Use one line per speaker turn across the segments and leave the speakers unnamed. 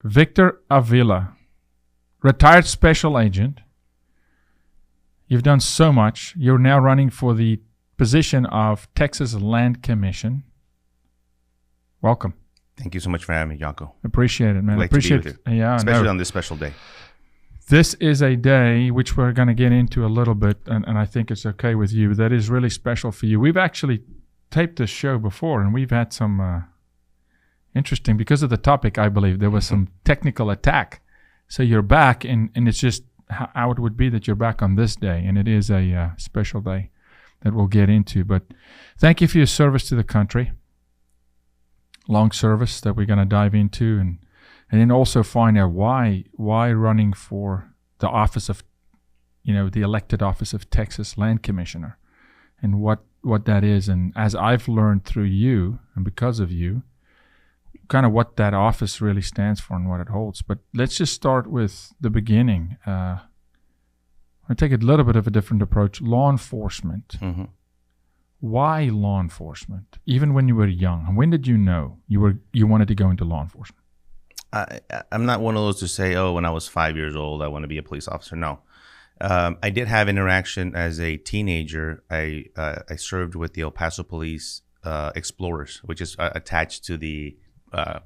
Victor Avila, retired special agent. You've done so much. You're now running for the position of Texas Land Commission. Welcome.
Thank you so much for having me, Jaco.
Appreciate it, man.
Glad
Appreciate
to be with you.
Yeah,
especially on this special day.
This is a day which we're going to get into a little bit, and I think it's okay with you. That is really special for you. We've actually taped this show before, and we've had some interesting, because of the topic, I believe, there was some technical attack. So you're back, and it's just how it would be that you're back on this day, and it is a special day that we'll get into. But thank you for your service to the country. Long service that we're going to dive into, and then also find out why running for the office of, the elected office of Texas Land Commissioner, and what that is. And as I've learned through you and because of you, kind of what that office really stands for and what it holds. But let's just start with the beginning. I take a little bit of a different approach. Law enforcement.
Mm-hmm.
Why law enforcement? Even when you were young, when did you know you wanted to go into law enforcement?
I'm not one of those to say, when I was 5 years old, I want to be a police officer. No. I did have interaction as a teenager. I served with the El Paso Police Explorers, which is attached to the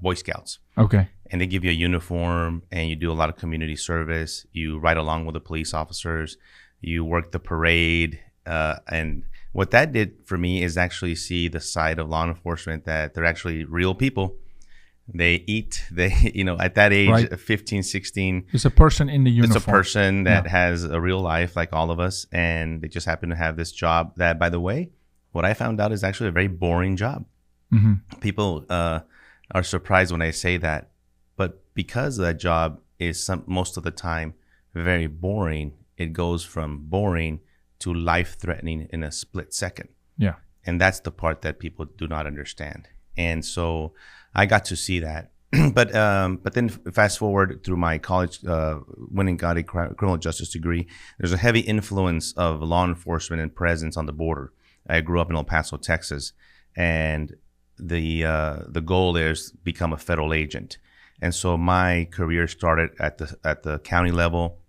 Boy Scouts.
Okay.
And they give you a uniform, and you do a lot of community service. You ride along with the police officers. You work the parade. And what that did for me is actually see the side of law enforcement, that they're actually real people. They eat, at that age, right. 15, 16.
It's a person in the uniform.
It's a person that has a real life like all of us. And they just happen to have this job that, by the way, what I found out is actually a very boring job.
Mm-hmm.
People are surprised when I say that. But because that job is most of the time very boring, it goes from boring to life-threatening in a split second.
Yeah.
And that's the part that people do not understand. And so I got to see that. But then fast forward through my college, when I got a criminal justice degree, there's a heavy influence of law enforcement and presence on the border. I grew up in El Paso, Texas, and the goal there is become a federal agent. And so my career started at the county level,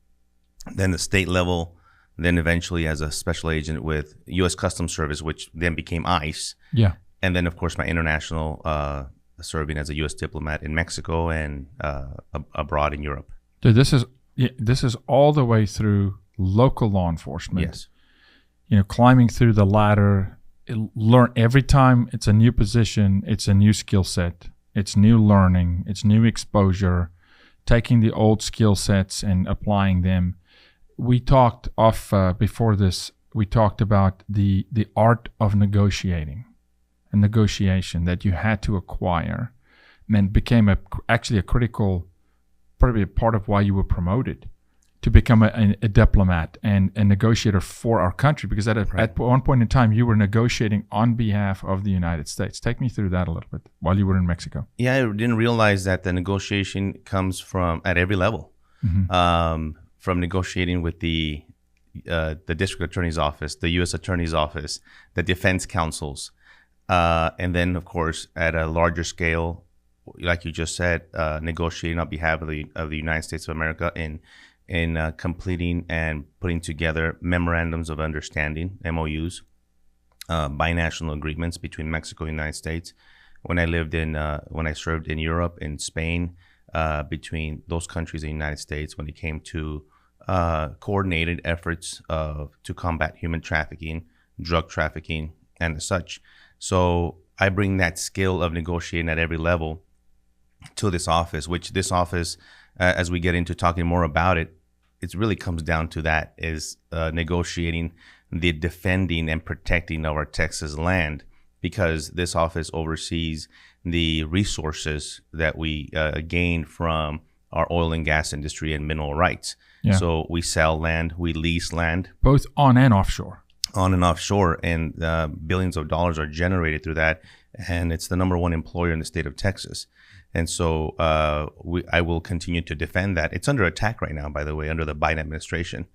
then the state level, then eventually as a special agent with U.S. Customs Service, which then became ICE.
Yeah.
And then, of course, my international serving as a U.S. diplomat in Mexico and abroad in Europe.
Dude, this is all the way through local law enforcement.
Yes.
Climbing through the ladder. Learn every time it's a new position, it's a new skill set, it's new learning, it's new exposure, taking the old skill sets and applying them. We talked before this, we talked about the art of negotiating and negotiation that you had to acquire, and became actually a critical, probably a part of why you were promoted to become a diplomat and a negotiator for our country, because at one point in time, you were negotiating on behalf of the United States. Take me through that a little bit while you were in Mexico.
Yeah, I didn't realize that the negotiation comes from at every level.
Mm-hmm.
From negotiating with the district attorney's office, the U.S. attorney's office, the defense counsels, and then, of course, at a larger scale, like you just said, negotiating on behalf of the United States of America in completing and putting together memorandums of understanding, MOUs, binational agreements between Mexico and the United States. When I served in Europe, in Spain, between those countries and the United States, when it came to coordinated efforts to combat human trafficking, drug trafficking, and such. So I bring that skill of negotiating at every level to this office, which this office, as we get into talking more about it, it really comes down to that, is negotiating the defending and protecting of our Texas land, because this office oversees the resources that we gain from our oil and gas industry and mineral rights.
Yeah.
So we sell land, we lease land.
Both on and offshore.
On and offshore, and billions of dollars are generated through that. And it's the number one employer in the state of Texas. And so I will continue to defend that. It's under attack right now, by the way, under the Biden administration.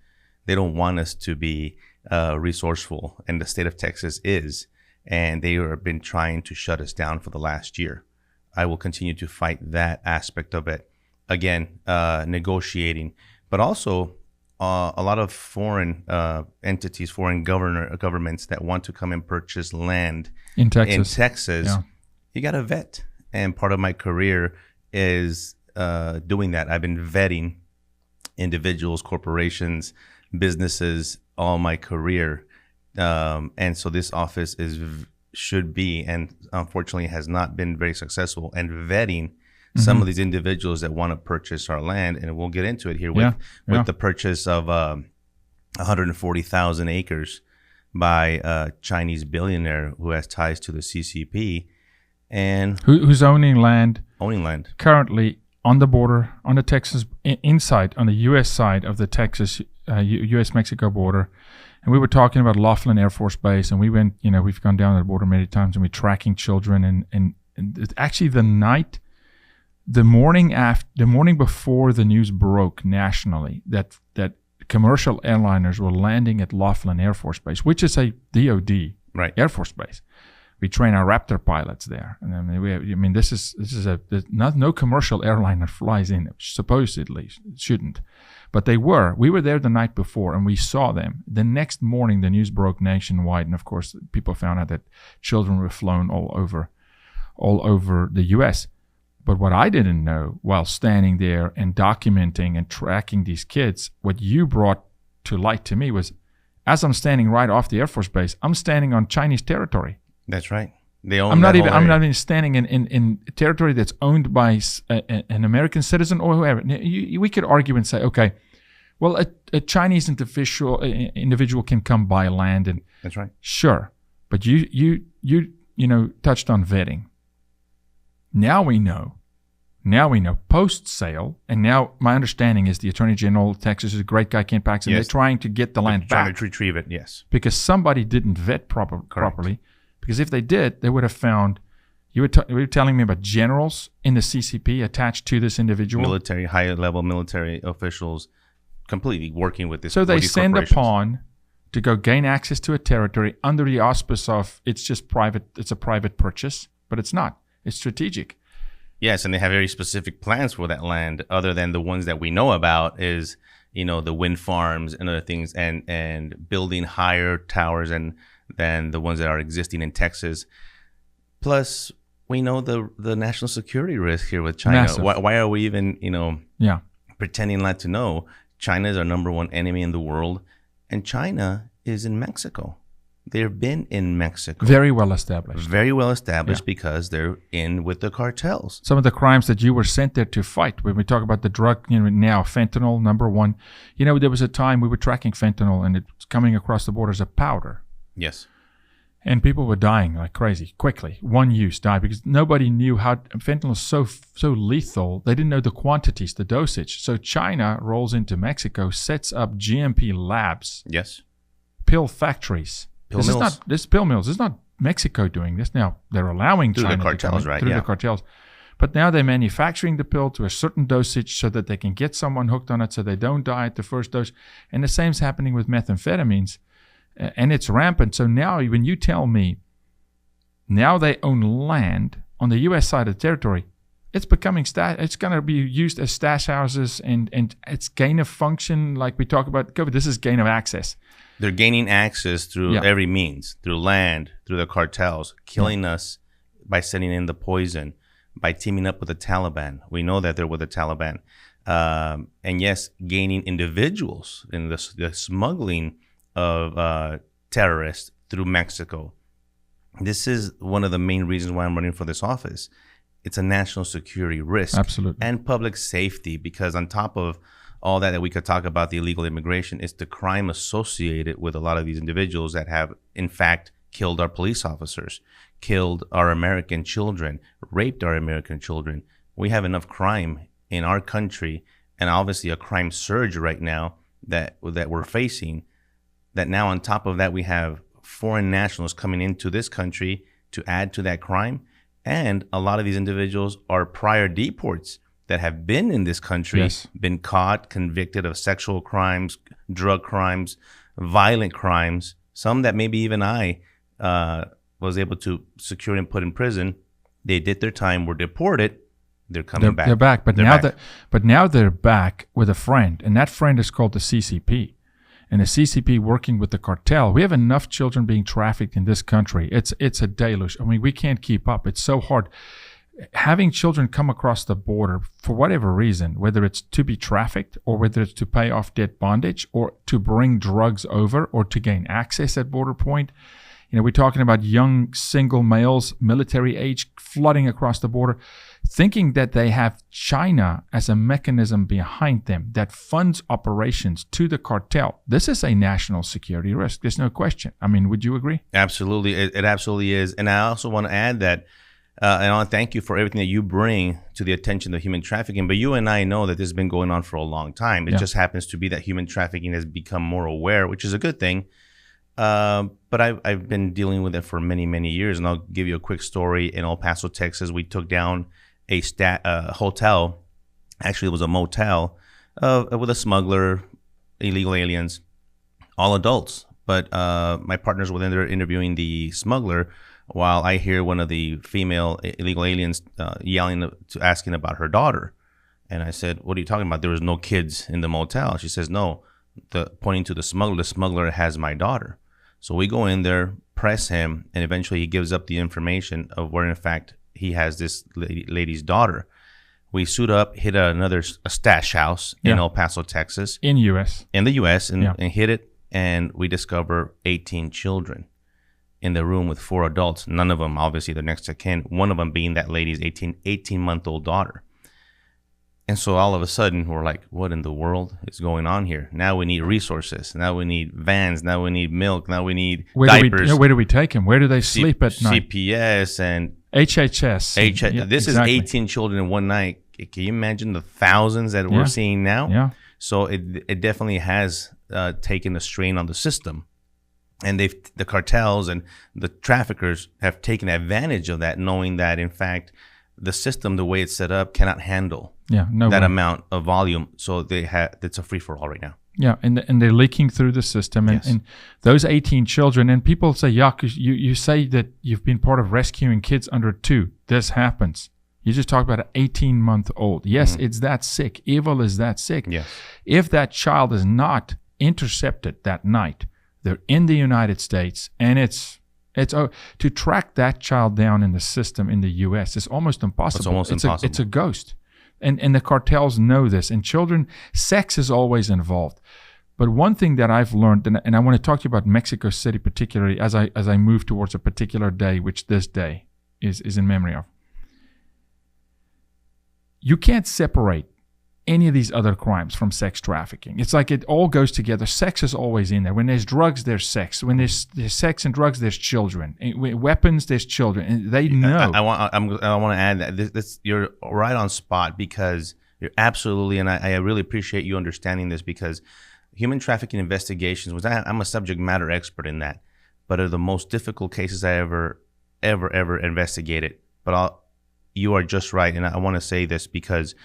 They don't want us to be resourceful, and the state of Texas is. And they have been trying to shut us down for the last year. I will continue to fight that aspect of it. again, negotiating, but also a lot of foreign entities, foreign governments that want to come and purchase land
in Texas.
Yeah. You got to vet. And part of my career is doing that. I've been vetting individuals, corporations, businesses all my career. And so this office should be, and unfortunately has not been very successful, and vetting some of these individuals that want to purchase our land. And we'll get into it here with the purchase of 140,000 acres by a Chinese billionaire who has ties to the CCP. And
who's owning land currently on the border, on the Texas, inside, on the U.S. side of the Texas, U.S.-Mexico border. And we were talking about Laughlin Air Force Base, and we went, we've gone down the border many times, and we're tracking children. And actually the morning before the news broke nationally that commercial airliners were landing at Laughlin Air Force Base, which is a DoD Air Force Base. We train our Raptor pilots there, and this is no commercial airliner flies in. Supposedly shouldn't, but they were. We were there the night before, and we saw them. The next morning, the news broke nationwide, and of course, people found out that children were flown all over the U.S. But what I didn't know while standing there and documenting and tracking these kids, what you brought to light to me was, as I'm standing right off the Air Force Base, I'm standing on Chinese territory.
That's right. They own.
I'm not even standing in territory that's owned by an American citizen or whoever. We could argue and say, okay, well, a Chinese individual can come buy land, and
that's right.
Sure, but you touched on vetting. Now we know post sale, and now my understanding is the Attorney General of Texas is a great guy, Ken Paxton. Yes. They're trying to get the land back.
Trying to retrieve it, yes.
Because somebody didn't vet properly. Because if they did, they would have found, you were telling me about generals in the CCP attached to this individual.
Higher level military officials completely working with this.
So they send a pawn to go gain access to a territory under the auspice of it's a private purchase, but it's not. It's strategic.
Yes, and they have very specific plans for that land, other than the ones that we know about is, the wind farms and other things, and building higher towers than the ones that are existing in Texas. Plus, we know the national security risk here with China. Why are we even, pretending not to know? China is our number one enemy in the world, and China is in Mexico. They've been in Mexico.
Very well established.
Because they're in with the cartels.
Some of the crimes that you were sent there to fight. When we talk about the drug, now fentanyl, number one. There was a time we were tracking fentanyl, and it's coming across the border as a powder.
Yes.
And people were dying like crazy, quickly. One use died because nobody knew how fentanyl is so lethal. They didn't know the quantities, the dosage. So China rolls into Mexico, sets up GMP labs.
Yes.
Pill factories. This is pill mills. This is not Mexico doing this. Now, they're allowing China
through the cartels,
through the cartels. But now they're manufacturing the pill to a certain dosage so that they can get someone hooked on it so they don't die at the first dose. And the same's happening with methamphetamines. And it's rampant. So now when you tell me now they own land on the U.S. side of the territory, it's becoming it's going to be used as stash houses, and it's gain of function, like we talk about COVID. This is gain of access.
They're gaining access through every means, through land, through the cartels, killing us by sending in the poison, by teaming up with the Taliban. We know that they're with the Taliban. And yes, gaining individuals in the smuggling of terrorists through Mexico. This is one of the main reasons why I'm running for this office. It's a national security risk.
Absolutely.
And public safety, because on top of all that we could talk about, the illegal immigration, is the crime associated with a lot of these individuals that have, in fact, killed our police officers, killed our American children, raped our American children. We have enough crime in our country, and obviously a crime surge right now that we're facing, that now on top of that we have foreign nationals coming into this country to add to that crime. And a lot of these individuals are prior deports that have been in this country, been caught, convicted of sexual crimes, drug crimes, violent crimes, some that maybe even I was able to secure and put in prison. They did their time, were deported, they're coming back.
They're back, but
They're
now they're back with a friend, and that friend is called the CCP. And the CCP working with the cartel. We have enough children being trafficked in this country. It's a deluge. I mean, we can't keep up. It's so hard. Having children come across the border for whatever reason, whether it's to be trafficked or whether it's to pay off debt bondage or to bring drugs over or to gain access at border point. You know, we're talking about young single males, military age, flooding across the border, thinking that they have China as a mechanism behind them that funds operations to the cartel. This is a national security risk. There's no question. I mean, would you agree?
Absolutely. It absolutely is. And I also want to add that, and I want to thank you for everything that you bring to the attention of human trafficking. But you and I know that this has been going on for a long time. It just happens to be that human trafficking has become more aware, which is a good thing. But I've been dealing with it for many, many years. And I'll give you a quick story. In El Paso, Texas, we took down a hotel. Actually, it was a motel with a smuggler, illegal aliens, all adults. But my partners were in there interviewing the smuggler while I hear one of the female illegal aliens yelling, asking about her daughter. And I said, what are you talking about? There was no kids in the motel. She says, no, pointing to the smuggler has my daughter. So we go in there, press him, and eventually he gives up the information of where, in fact, he has this lady's daughter. We suit up, hit a stash house in El Paso, Texas.
In the U.S.,
and hit it, and we discover 18 children in the room with 4 adults. None of them, obviously, they're next to kin. One of them being that lady's 18-month-old daughter. And so all of a sudden, we're like, what in the world is going on here? Now we need resources. Now we need vans. Now we need milk. Now we need diapers.
Where do we take them? Where do they sleep at night?
CPS and
HHS.
This is 18 children in one night. Can you imagine the thousands that we're seeing now?
Yeah.
So it definitely has taken a strain on the system. And the cartels and the traffickers have taken advantage of that, knowing that, in fact, the system, the way it's set up, cannot handle that amount of volume. So it's a free-for-all right now.
Yeah, and they're leaking through the system. And those 18 children, and people say, Jaco, you say that you've been part of rescuing kids under 2. This happens. You just talked about an 18-month-old. Yes, it's that sick. Evil is that sick.
Yes.
If that child is not intercepted that night, they're in the United States, and it's to track that child down in the system in the U.S. is almost impossible.
It's almost impossible.
It's a ghost. And the cartels know this. And children, sex is always involved. But one thing that I've learned, and I want to talk to you about Mexico City particularly as I move towards a particular day, which this day is in memory of. You can't separate any of these other crimes from sex trafficking. It's like it all goes together. Sex is always in there. When there's drugs, there's sex. When there's sex and drugs, there's children. When weapons, there's children. And they know. I want
to add that this you're right on spot, because you're absolutely, and I really appreciate you understanding this, because human trafficking investigations, I'm a subject matter expert in that, but are the most difficult cases I ever investigated. But you are just right, and I want to say this because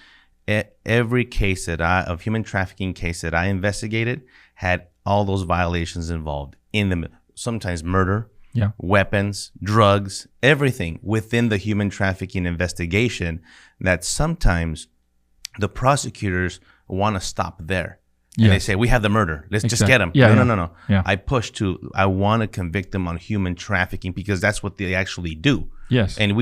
every case of human trafficking case that I investigated had all those violations involved in them. Sometimes murder, weapons, drugs, everything within the human trafficking investigation, that sometimes the prosecutors want to stop there. And they say, we have the murder. Let's just get them. No.
Yeah.
I want to convict them on human trafficking, because that's what they actually do.
Yes.
And if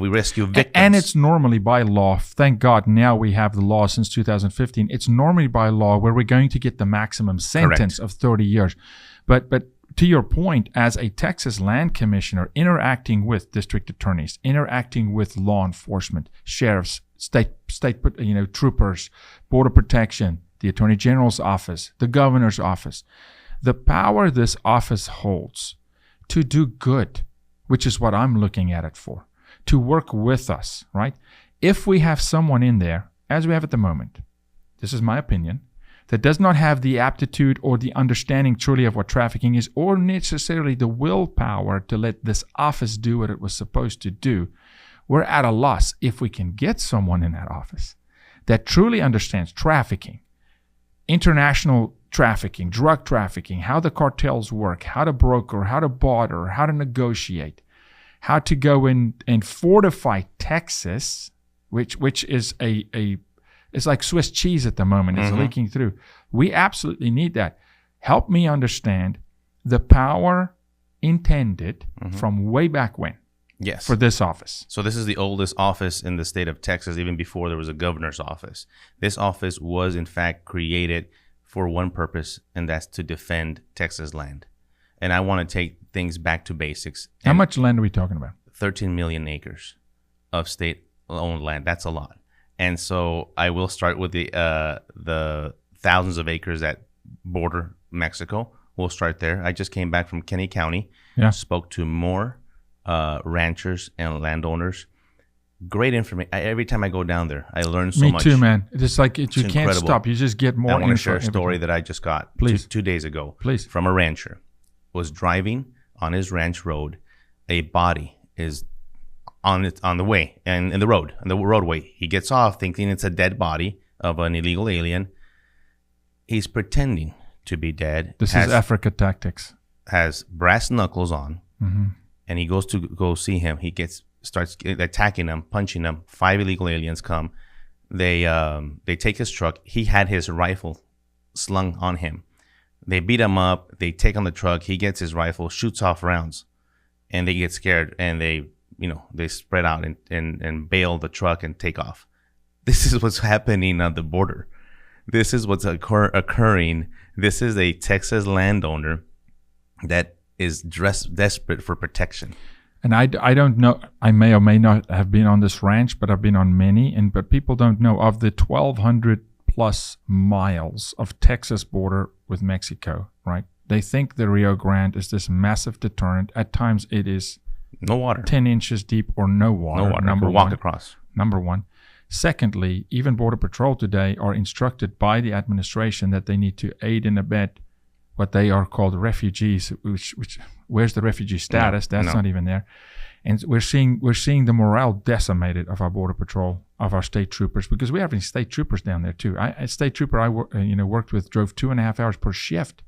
we rescue victims.
And it's normally by law. Thank God now we have the law since 2015. It's normally by law where we're going to get the maximum sentence of 30 years. But to your point, as a Texas land commissioner, interacting with district attorneys, interacting with law enforcement, sheriffs, state troopers, border protection, the Attorney General's office, the governor's office, the power this office holds to do good, which is what I'm looking at it for, to work with us, right? If we have someone in there, as we have at the moment, this is my opinion, that does not have the aptitude or the understanding truly of what trafficking is, or necessarily the willpower to let this office do what it was supposed to do, we're at a loss. If we can get someone in that office that truly understands trafficking, international trafficking, drug trafficking, how the cartels work, how to broker, how to barter, how to negotiate, how to go in and fortify Texas which is it's like Swiss cheese at the moment. It's leaking through. We absolutely need that. Help me understand the power intended from way back when.
Yes.
For this office.
So this is the oldest office in the state of Texas, even before there was a governor's office. This office was, in fact, created for one purpose, and that's to defend Texas land. And I want to take things back to basics.
How much land are we talking about?
13 million acres of state-owned land. That's a lot. And so I will start with the thousands of acres that border Mexico. We'll start there. I just came back from Kenny County.
Yeah.
Spoke to more ranchers and landowners. Great information. Every time I go down there, I learn so much.
Me too, man. It's like you can't
incredible.
stop. You just get more.
I want to share a story that I just got two days ago.
Please.
From a rancher. Was driving on his ranch road. A body is on the way and in the roadway. He gets off thinking it's a dead body of an illegal alien. He's pretending to be dead.
This is Africa tactics.
Has brass knuckles on, and he goes to go see him. He starts attacking him, punching him. 5 illegal aliens come. They take his truck. He had his rifle slung on him. They beat him up. They take on the truck. He gets his rifle, shoots off rounds, and they get scared and they spread out and bail the truck and take off. This is what's happening on the border. This is what's occurring. This is a Texas landowner that is desperate for protection.
And I don't know. I may or may not have been on this ranch, but I've been on many. But people don't know of the 1,200 plus miles of Texas border with Mexico, right? They think the Rio Grande is this massive deterrent. At times it is
no water,
10 inches deep or no water.
No water. Number walk across.
Number one. Secondly, even Border Patrol today are instructed by the administration that they need to aid and abet what they are called refugees. Which where's the refugee status? That's not even there. And we're seeing the morale decimated of our Border Patrol, of our state troopers, because we have any state troopers down there too. A state trooper I worked with drove 2.5 hours per shift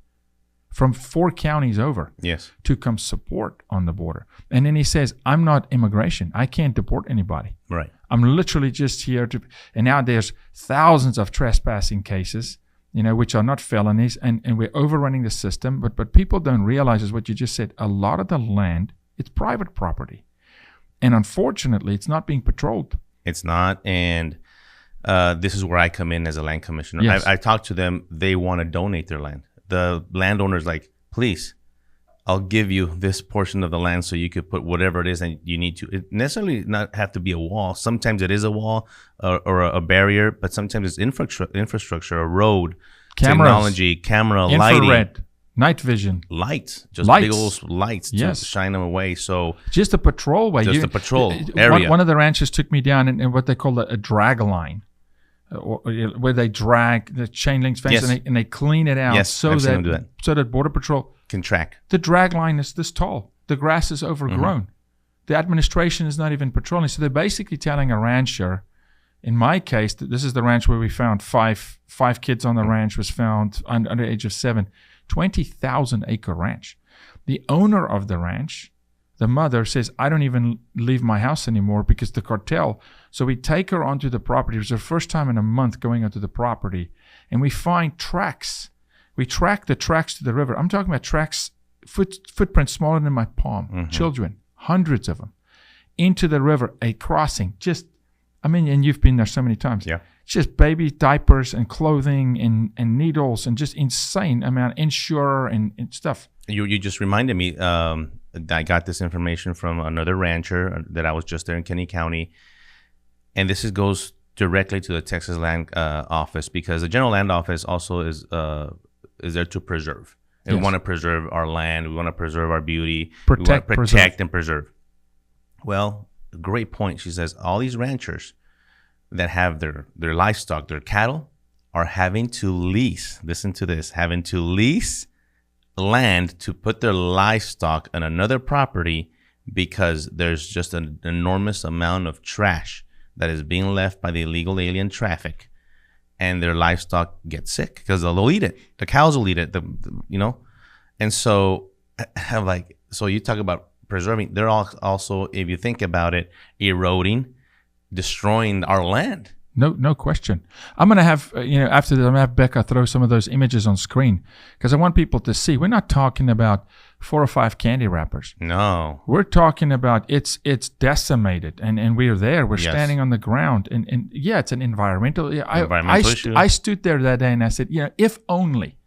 from 4 counties over to come support on the border. And then he says, I'm not immigration. I can't deport anybody.
Right.
I'm literally just here to, and now there's thousands of trespassing cases, which are not felonies, and we're overrunning the system. But people don't realize is what you just said. A lot of the land, it's private property. And unfortunately, it's not being patrolled.
It's not. And this is where I come in as a land commissioner.
Yes.
I talked to them. They want to donate their land. The landowner's like, please, I'll give you this portion of the land so you could put whatever it is that you need to. It necessarily not have to be a wall. Sometimes it is a wall or a barrier, but sometimes it's infrastructure, a road,
cameras,
technology, camera,
infrared,
lighting.
Night vision.
Lights. Just big old lights to shine them away. So
just a patrol way.
Just a patrol area.
One of the ranches took me down in what they call a drag line. Where they drag the chain link fence and they clean it out so that Border Patrol
can track.
The drag line is this tall. The grass is overgrown. The administration is not even patrolling. So they're basically telling a rancher, in my case, this is the ranch where we found five kids on the ranch was found under the age of 7, 20,000 acre ranch. The owner of the ranch, the mother, says, I don't even leave my house anymore because the cartel. So we take her onto the property. It was her first time in a month going onto the property. And we find tracks. We track the tracks to the river. I'm talking about tracks, footprints smaller than my palm. Children, hundreds of them, into the river, a crossing. And you've been there so many times.
Yeah.
Just baby diapers and clothing and needles and just insane amount, insurer and stuff.
You just reminded me, I got this information from another rancher that I was just there in Kenny County. And this goes directly to the Texas Land Office, because the General Land Office also is there to preserve. And we want to preserve our land. We want to preserve our beauty.
Protect
and preserve. Well, great point. She says all these ranchers that have their livestock, their cattle, are having to lease. Listen to this. Having to lease land to put their livestock on another property because there's just an enormous amount of trash that is being left by the illegal alien traffic, and their livestock gets sick because they'll eat it. The cows will eat it, and so I'm like, so you talk about preserving. They're also, if you think about it, eroding destroying our land.
No question. I'm going to have, after this, I'm going to have Becca throw some of those images on screen because I want people to see. We're not talking about 4 or 5 candy wrappers.
No.
We're talking about it's decimated, and we're there. We're standing on the ground. And yeah, it's an environmental issue. I stood there that day and I said, if only.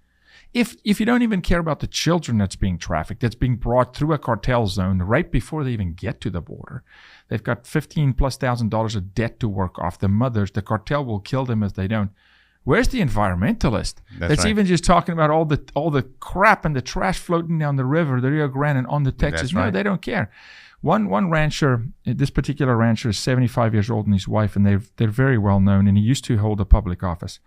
If you don't even care about the children that's being trafficked, that's being brought through a cartel zone right before they even get to the border, they've got $15,000+ of debt to work off. The mothers, the cartel will kill them if they don't. Where's the environmentalist that's right. even just talking about all the crap and the trash floating down the river, the Rio Grande, and on the Texas? No, they don't care. One rancher, this particular rancher, is 75 years old, and his wife, and they're very well known. And he used to hold a public office.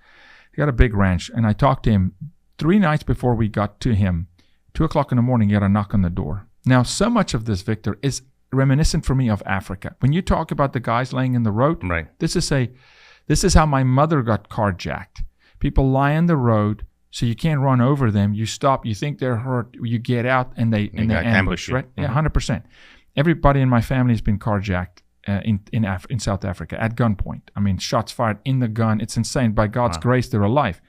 He got a big ranch, and I talked to him 3 nights before we got to him. 2:00 in the morning, he had a knock on the door. Now, so much of this, Victor, is reminiscent for me of Africa. When you talk about the guys laying in the road,
right.
This is how my mother got carjacked. People lie in the road, so you can't run over them. You stop. You think they're hurt. You get out, and they ambush. Right? Mm-hmm. Yeah, 100%. Everybody in my family has been carjacked in South Africa at gunpoint. I mean, shots fired in the gun. It's insane. By God's grace, they're alive.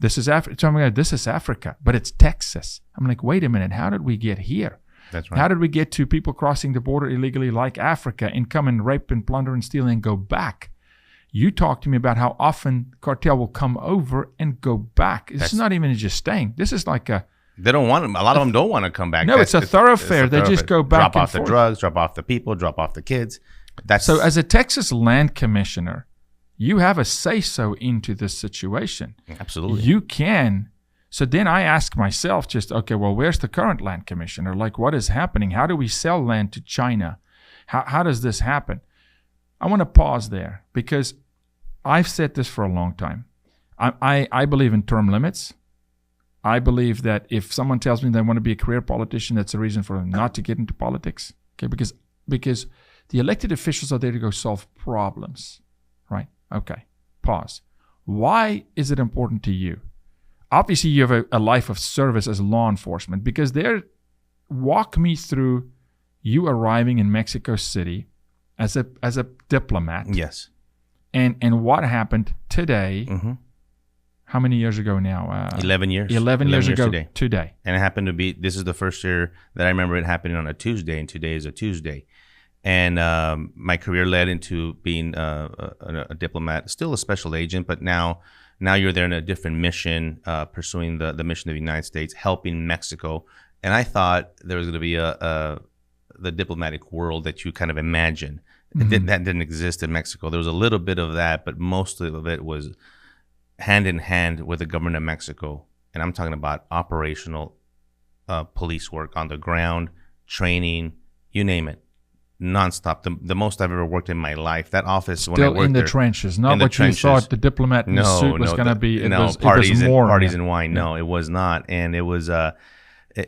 This is Africa. So I'm like, this is Africa, but it's Texas. I'm like, wait a minute. How did we get here?
That's right.
How did we get to people crossing the border illegally like Africa and come and rape and plunder and steal and go back? You talk to me about how often cartel will come over and go back. This is not even just staying. This is like
they don't want them. A lot of them don't want to come back.
No, it's a thoroughfare. They just go back and forth.
Drop off the drugs, drop off the people, drop off the kids.
So as a Texas land commissioner, you have a say-so into this situation.
Absolutely.
You can. So then I ask myself well, where's the current land commissioner? Like, what is happening? How do we sell land to China? How does this happen? I want to pause there because I've said this for a long time. I believe in term limits. I believe that if someone tells me they want to be a career politician, that's a reason for them not to get into politics. Okay, because the elected officials are there to go solve problems, right? Okay, pause. Why is it important to you? Obviously, you have a life of service as law enforcement because walk me through you arriving in Mexico City as a diplomat.
Yes.
And what happened today? Mm-hmm. How many years ago now?
11 years.
11 years ago today.
And it happened to be, this is the first year that I remember it happening on a Tuesday, and today is a Tuesday. And my career led into being a diplomat, still a special agent, but now you're there in a different mission, pursuing the mission of the United States, helping Mexico. And I thought there was going to be the diplomatic world that you kind of imagine. Mm-hmm. That didn't exist in Mexico. There was a little bit of that, but most of it was hand in hand with the government of Mexico. And I'm talking about operational police work on the ground, training, you name it. Nonstop, the most I've ever worked in my life. That office,
still
when I worked
in the trenches, not what you thought the diplomat in the suit was going to be.
Parties and wine. No, it was not, and it was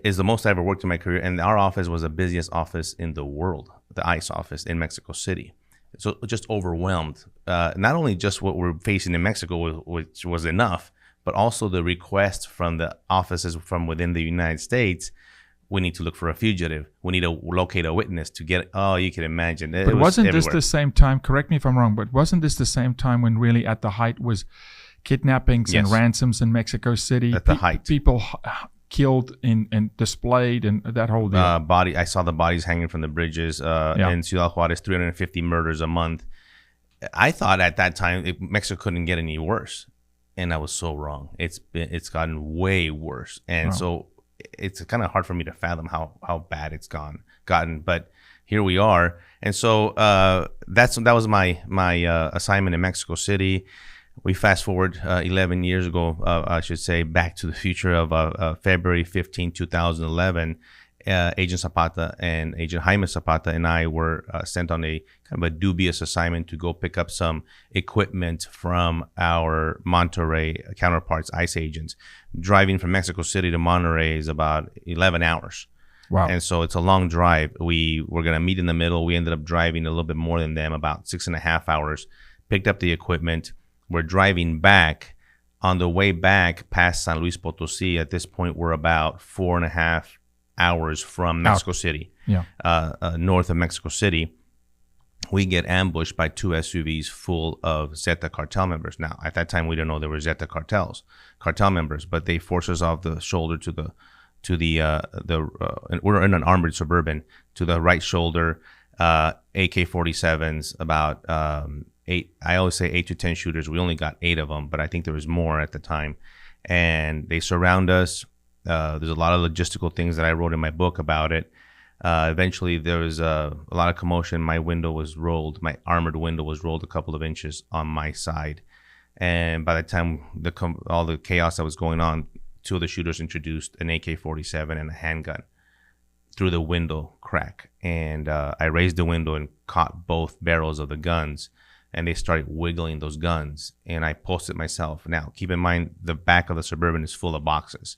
is the most I ever worked in my career. And our office was the busiest office in the world, the ICE office in Mexico City. So just overwhelmed. Not only just what we're facing in Mexico, which was enough, but also the requests from the offices from within the United States. We need to look for a fugitive. We need to locate a witness to get. Oh, you can imagine.
But wasn't this the same time? Correct me if I'm wrong. But wasn't this the same time when really at the height was kidnappings and ransoms in Mexico City?
At the height,
people killed and displayed and that whole deal.
I saw the bodies hanging from the bridges in Ciudad Juarez. 350 murders a month. I thought at that time Mexico couldn't get any worse, and I was so wrong. It's gotten way worse, and so. It's kind of hard for me to fathom how bad it's gotten, but here we are. And so that was my assignment in Mexico City. We fast forward 11 years ago, I should say, back to the future of February 15, 2011. Agent Zapata and Agent Jaime Zapata and I were sent on a kind of a dubious assignment to go pick up some equipment from our Monterrey counterparts, ICE agents. Driving from Mexico City to Monterrey is about 11 hours.
Wow.
And so it's a long drive. We were going to meet in the middle. We ended up driving a little bit more than them, about 6.5 hours, picked up the equipment. We're driving back. On the way back past San Luis Potosí, at this point, we're about 4.5 hours from Mexico City, north of Mexico City. we get ambushed by 2 SUVs full of Zeta cartel members. Now, at that time, we didn't know there were Zeta cartel members, but they force us off the shoulder we're in an armored Suburban, to the right shoulder, AK-47s, about 8. I always say 8 to 10 shooters. We only got 8 of them, but I think there was more at the time. And they surround us. There's a lot of logistical things that I wrote in my book about it. Eventually, there was a lot of commotion. My window was rolled. My armored window was rolled a couple of inches on my side. And by the time all the chaos that was going on, 2 of the shooters introduced an AK-47 and a handgun through the window crack. And I raised the window and caught both barrels of the guns. And they started wiggling those guns. And I posted myself. Now, keep in mind, the back of the Suburban is full of boxes.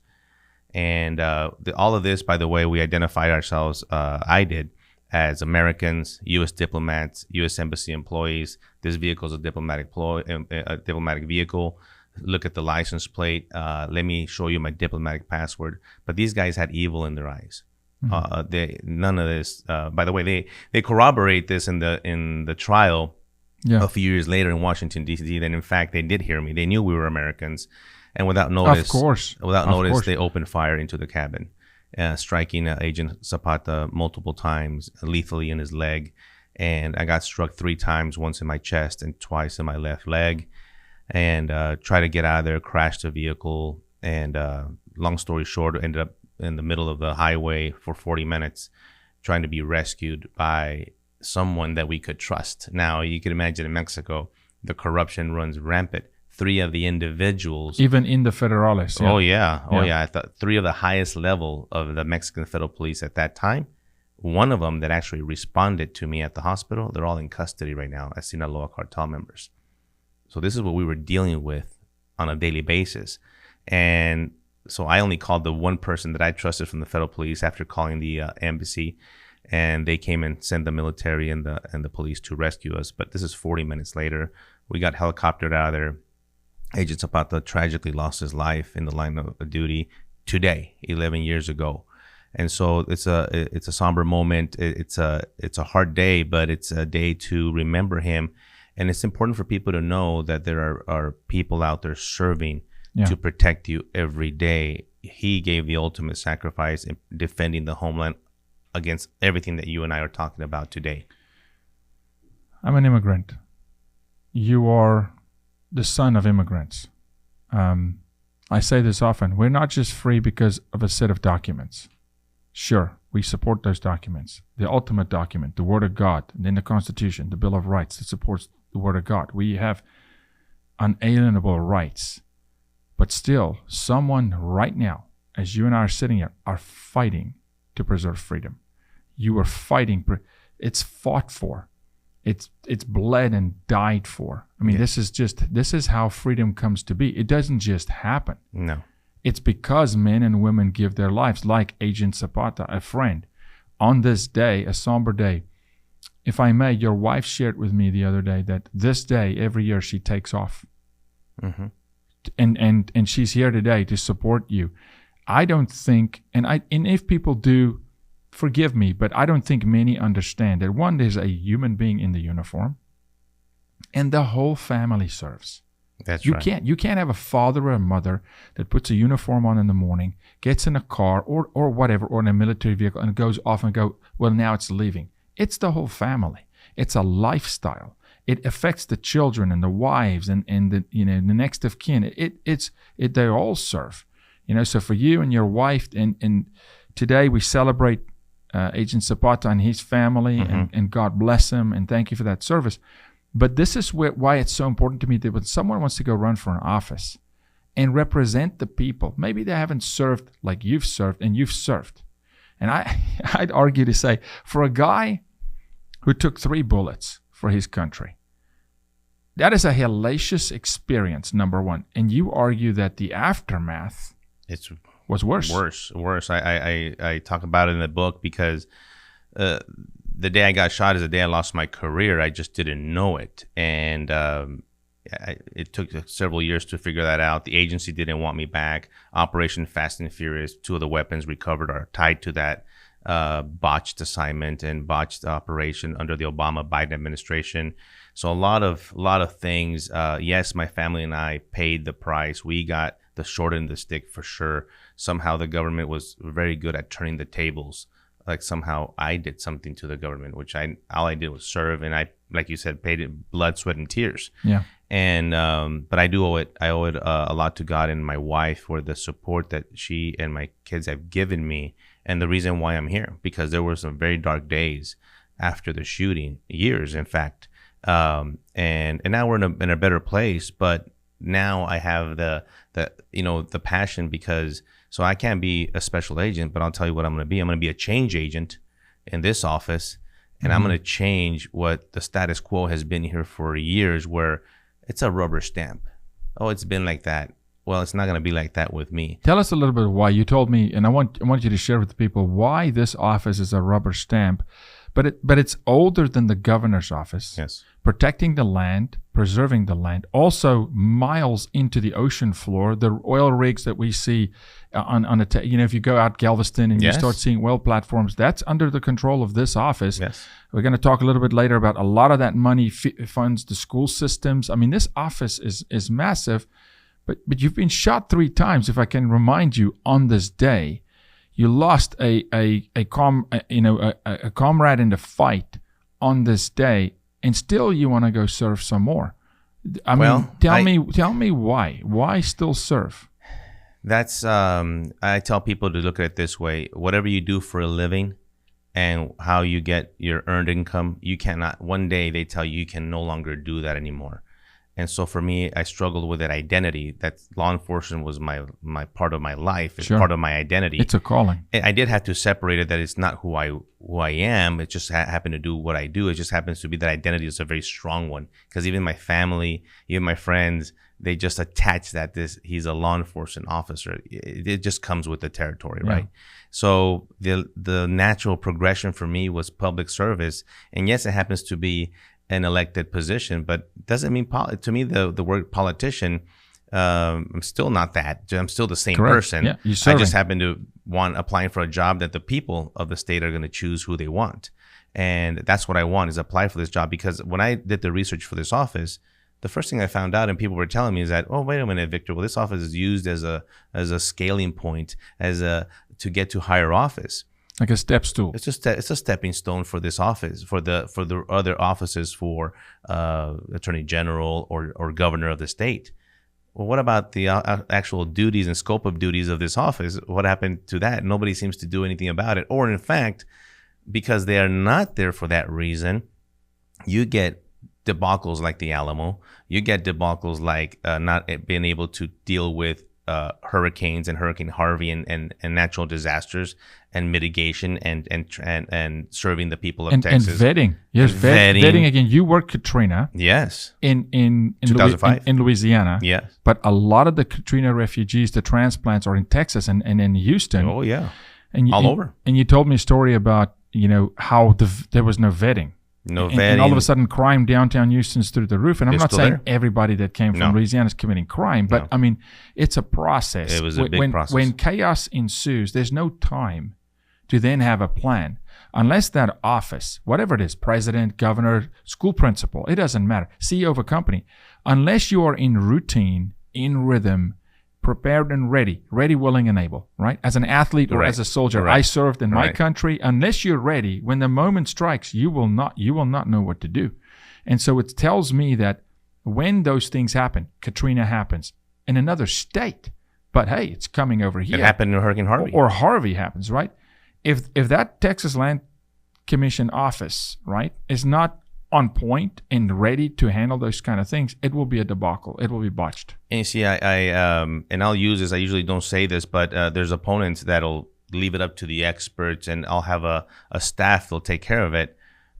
And all of this, by the way, we identified ourselves, I did, as Americans, U.S. diplomats, U.S. Embassy employees. This vehicle is a diplomatic vehicle. Look at the license plate. Let me show you my diplomatic password. But these guys had evil in their eyes. None of this. By the way, they corroborate this in the trial a few years later in Washington, D.C. That in fact they did hear me. They knew we were Americans. And without notice, they opened fire into the cabin, striking Agent Zapata multiple times, lethally in his leg. And I got struck 3 times, once in my chest and twice in my left leg. And tried to get out of there, crashed the vehicle. And long story short, ended up in the middle of the highway for 40 minutes trying to be rescued by someone that we could trust. Now, you can imagine in Mexico, the corruption runs rampant. 3 of the individuals, even
in the federales.
I thought 3 of the highest level of the Mexican federal police at that time. One of them that actually responded to me at the hospital. They're all in custody right now as Sinaloa cartel members. So this is what we were dealing with on a daily basis. And so I only called the one person that I trusted from the federal police after calling the embassy, and they came and sent the military and the police to rescue us. But this is 40 minutes later. We got helicoptered out of there. Agent Zapata tragically lost his life in the line of duty today, 11 years ago. And so it's a somber moment. It's a hard day, but it's a day to remember him. And it's important for people to know that there are people out there serving to protect you every day. He gave the ultimate sacrifice in defending the homeland against everything that you and I are talking about today.
I'm an immigrant. You are the son of immigrants. I say this often. We're not just free because of a set of documents. Sure, we support those documents. The ultimate document, the Word of God, and then the Constitution, the Bill of Rights that supports the Word of God. We have unalienable rights. But still, someone right now, as you and I are sitting here, are fighting to preserve freedom. You are fighting. It's fought for. It's bled and died for. I mean, this is how freedom comes to be. It doesn't just happen.
No.
It's because men and women give their lives, like Agent Zapata, a friend. On this day, a somber day, if I may, your wife shared with me the other day that this day, every year, she takes off.
Mm-hmm.
And she's here today to support you. I don't think, and if people do, forgive me, but I don't think many understand that one, there's a human being in the uniform, and the whole family serves.
That's
you
right.
You can't have a father or a mother that puts a uniform on in the morning, gets in a car or whatever, or in a military vehicle, and goes off and go, well, now it's leaving. It's the whole family. It's a lifestyle. It affects the children and the wives and the the next of kin. They all serve. So for you and your wife, and today we celebrate Agent Zapata and his family, and God bless him, and thank you for that service. But this is why it's so important to me that when someone wants to go run for an office and represent the people, maybe they haven't served like you've served, and you've served. And I'd argue to say, for a guy who took 3 bullets for his country, that is a hellacious experience, number one. And you argue that the aftermath was worse.
Worse. I talk about it in the book because the day I got shot is the day I lost my career. I just didn't know it. And it took several years to figure that out. The agency didn't want me back. Operation Fast and Furious, 2 of the weapons recovered are tied to that botched assignment and botched operation under the Obama-Biden administration. So a lot of things. Yes, my family and I paid the price. We got the short end of the stick for sure. Somehow the government was very good at turning the tables. Like somehow I did something to the government, which all I did was serve, and I, like you said, paid it blood, sweat, and tears.
Yeah.
And but I do owe it. I owe it a lot to God and my wife for the support that she and my kids have given me, and the reason why I'm here, because there were some very dark days after the shooting, years in fact, and now we're in a better place. But now I have the passion, because so I can't be a special agent, but I'll tell you what I'm going to be. I'm going to be a change agent in this office, and I'm going to change what the status quo has been here for years, where it's a rubber stamp. Oh, it's been like that. Well, it's not going to be like that with me.
Tell us a little bit why. You told me, and I want you to share with the people why this office is a rubber stamp, but it's older than the governor's office.
Yes.
Protecting the land, preserving the land, also miles into the ocean floor. The oil rigs that we see if you go out Galveston and you start seeing oil platforms, that's under the control of this office.
Yes.
We're going to talk a little bit later about a lot of that money funds the school systems. I mean, this office is massive, but you've been shot 3 times. If I can remind you, on this day, you lost a comrade in the fight on this day, and still you want to go serve some more. Tell me why. Why still serve?
That's I tell people to look at it this way: whatever you do for a living and how you get your earned income, you cannot. One day they tell you can no longer do that anymore. And so for me, I struggled with that identity. That law enforcement was my part of my life. It's part of my identity.
It's a calling.
I did have to separate it. That it's not who I am. It just happened to do what I do. It just happens to be that identity is a very strong one. Because even my family, even my friends, they just attach that he's a law enforcement officer. It just comes with the territory, right? So the natural progression for me was public service. And yes, it happens to be an elected position, but doesn't mean to me the word politician. I'm still not that. I'm still the same person.
Yeah,
I just happen to applying for a job that the people of the state are going to choose who they want, and that's what I want, is apply for this job. Because when I did the research for this office, the first thing I found out, and people were telling me, is that, oh, wait a minute, Victor. Well, this office is used as a scaling point, to get to higher office.
Like a step stool.
It's a stepping stone for this office, for the other offices, for attorney general or governor of the state. Well, what about the actual duties and scope of duties of this office? What happened to that? Nobody seems to do anything about it. Or in fact, because they are not there for that reason, you get debacles like the Alamo. You get debacles like not being able to deal with hurricanes and Hurricane Harvey and natural disasters and mitigation and serving the people of Texas.
And vetting. Yes, vetting again. You worked Katrina.
Yes.
In
2005.
In Louisiana.
Yes.
But a lot of the Katrina refugees, the transplants, are in Texas and in Houston.
Oh, yeah.
And
all over.
And you told me a story about, how there was no vetting.
No vetting.
And all of a sudden, crime downtown Houston's through the roof. And I'm not saying
there.
everybody that came from Louisiana is committing crime, but I mean, it's a process.
It was a big process.
When chaos ensues, there's no time to then have a plan. Unless that office, whatever it is, president, governor, school principal, it doesn't matter, CEO of a company, unless you are in routine, in rhythm, prepared and ready, willing, and able, right? As an athlete or as a soldier, I served in my country. Unless you're ready, when the moment strikes, you will not know what to do. And so it tells me that when those things happen, Katrina happens in another state, but hey, it's coming over here.
It happened in Hurricane Harvey.
Or Harvey happens, right? If that Texas Land Commission office, right, is not on point and ready to handle those kind of things, it will be a debacle. It will be botched.
And you see, and I'll use this. I usually don't say this, but there's opponents that'll leave it up to the experts, and I'll have a staff that'll take care of it.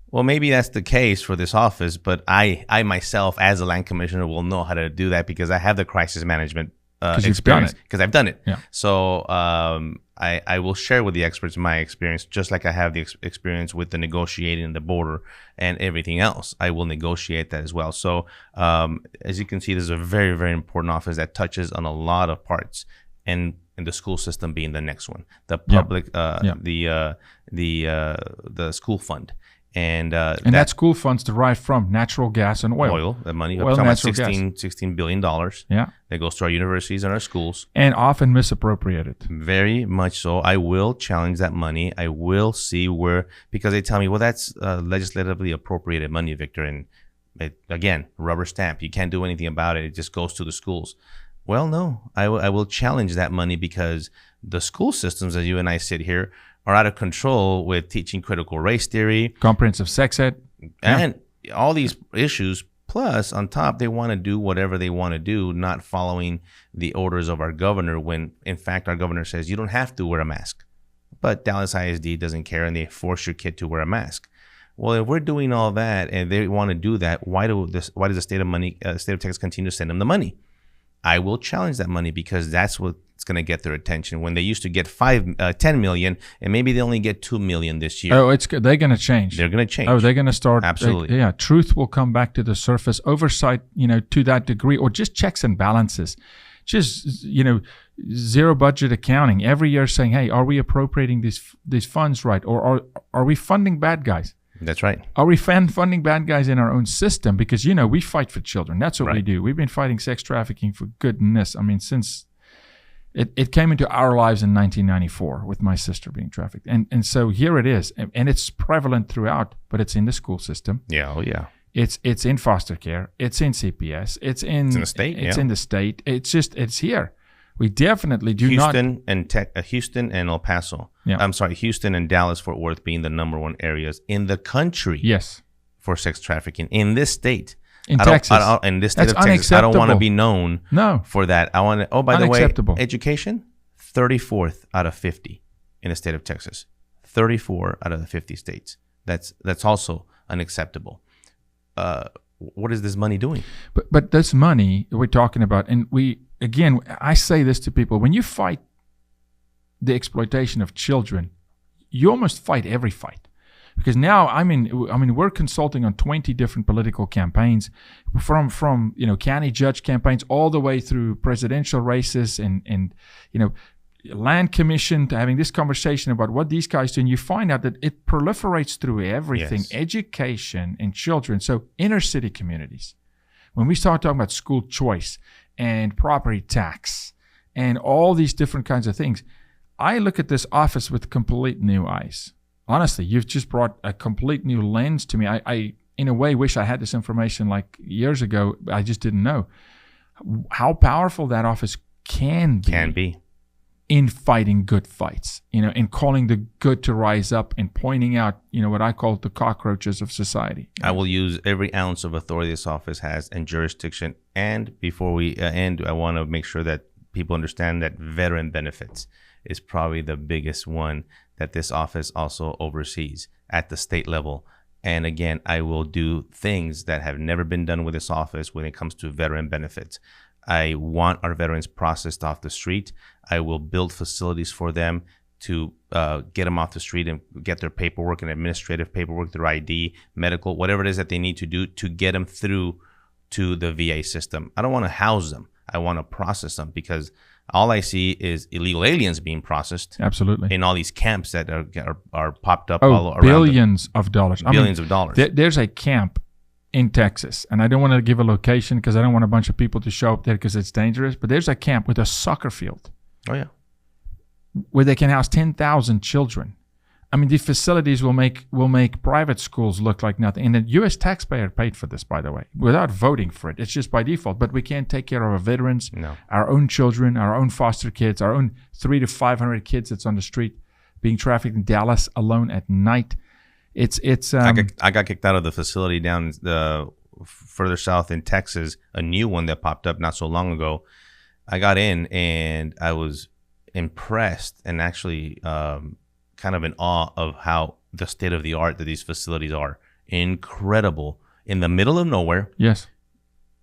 Well, maybe that's the case for this office, but I myself, as a land commissioner, will know how to do that because I have the crisis management experience. Because I've done it.
Yeah.
So I will share with the experts my experience, just like I have the experience with the negotiating the border and everything else. I will negotiate that as well. So as you can see, this is a very, very important office that touches on a lot of parts. And and the school system being the next one. The public, the school fund. And
that school fund's derived from natural gas and oil.
The money,
oil,
about $16 billion.
Yeah.
That goes to our universities and our schools.
And often misappropriated.
Very much so. I will challenge that money. I will see where, because they tell me, well, that's legislatively appropriated money, Victor. And again, rubber stamp. You can't do anything about it. It just goes to the schools. Well, no, I will challenge that money, because the school systems, as you and I sit here, are out of control with teaching critical race theory,
comprehensive sex ed,
and all these issues. Plus, on top, they want to do whatever they want to do, not following the orders of our governor, when, in fact, our governor says you don't have to wear a mask. But Dallas ISD doesn't care, and they force your kid to wear a mask. Well, if we're doing all that and they want to do that, why does the state of Texas continue to send them the money? I will challenge that money, because that's what's going to get their attention. When they used to get 10 million, and maybe they only get 2 million this year.
Oh, they're going to change.
They're going to change.
Oh, they're going to start.
Absolutely.
Truth will come back to the surface. Oversight, to that degree, or just checks and balances. Just, zero budget accounting every year, saying, hey, are we appropriating these funds right? Or are we funding bad guys?
That's right.
Are we funding bad guys in our own system? Because, we fight for children. That's what
Right.
we do. We've been fighting sex trafficking for goodness. I mean, since it came into our lives in 1994 with my sister being trafficked. And so here it is. And it's prevalent throughout, but it's in the school system.
Yeah. Oh, yeah.
It's in foster care. It's in CPS. It's in
the state.
It's in the state. It's here. We definitely do
Houston and El Paso.
Yeah.
I'm sorry, Houston and Dallas, Fort Worth being the number one areas in the country.
Yes.
For sex trafficking in this state.
In Texas.
In this state
That's
of Texas, I don't want to
unacceptable.
be known for that. I want to. Oh, by the way,
Unacceptable.
education, 34th out of 50 in the state of Texas. 34 out of the 50 states. That's also unacceptable. What is this money doing?
But this money we're talking about, and I say this to people: when you fight the exploitation of children, you almost fight every fight. Because now, we're consulting on 20 different political campaigns, from county judge campaigns all the way through presidential races and land commission, to having this conversation about what these guys do. And you find out that it proliferates through everything:
Yes.
education and children. So inner city communities, when we start talking about school choice and property tax and all these different kinds of things, I look at this office with complete new eyes. Honestly, you've just brought a complete new lens to me. I in a way, wish I had this information like years ago. I just didn't know how powerful that office can be in fighting good fights, in calling the good to rise up and pointing out, what I call the cockroaches of society.
I will use every ounce of authority this office has and jurisdiction. And before we end, I want to make sure that people understand that veteran benefits is probably the biggest one that this office also oversees at the state level. And again, I will do things that have never been done with this office when it comes to veteran benefits. I want our veterans processed off the street. I will build facilities for them to get them off the street and get their paperwork and administrative paperwork, their ID, medical, whatever it is that they need to do to get them through to the VA system. I don't want to house them. I want to process them, because all I see is illegal aliens being processed.
Absolutely.
In all these camps that are popped up
all
around.
Billions of dollars.
Billions of dollars.
There's a camp in Texas, and I don't want to give a location because I don't want a bunch of people to show up there because it's dangerous, but there's a camp with a soccer field.
Oh, yeah.
Where they can house 10,000 children. The facilities will make private schools look like nothing. And the U.S. taxpayer paid for this, by the way, without voting for it. It's just by default. But we can't take care of our veterans, our own children, our own foster kids, our own 300 to 500 kids that's on the street being trafficked in Dallas alone at night.
I got kicked out of the facility down further south in Texas, a new one that popped up not so long ago. I got in and I was impressed and actually kind of in awe of how the state of the art that these facilities are. Incredible. In the middle of nowhere.
Yes.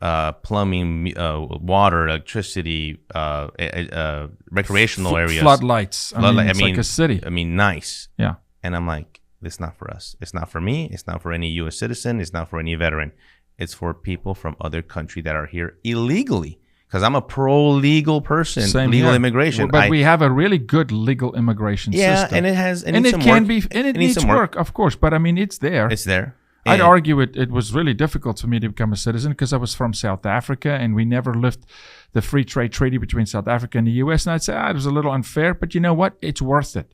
Plumbing, water, electricity, recreational areas.
Floodlights. It's like a city.
Nice.
Yeah.
And I'm like, this is not for us. It's not for me. It's not for any U.S. citizen. It's not for any veteran. It's for people from other country that are here illegally. because I'm a pro-legal person,
Same
legal
here.
immigration.
But we have a really good legal immigration system.
And it has,
and it can be, and it needs work, of course. But I mean, it's there.
It's there.
I'd argue it was really difficult for me to become a citizen because I was from South Africa and we never lived the free trade treaty between South Africa and the U.S. And I'd say it was a little unfair, but you know what? It's worth it.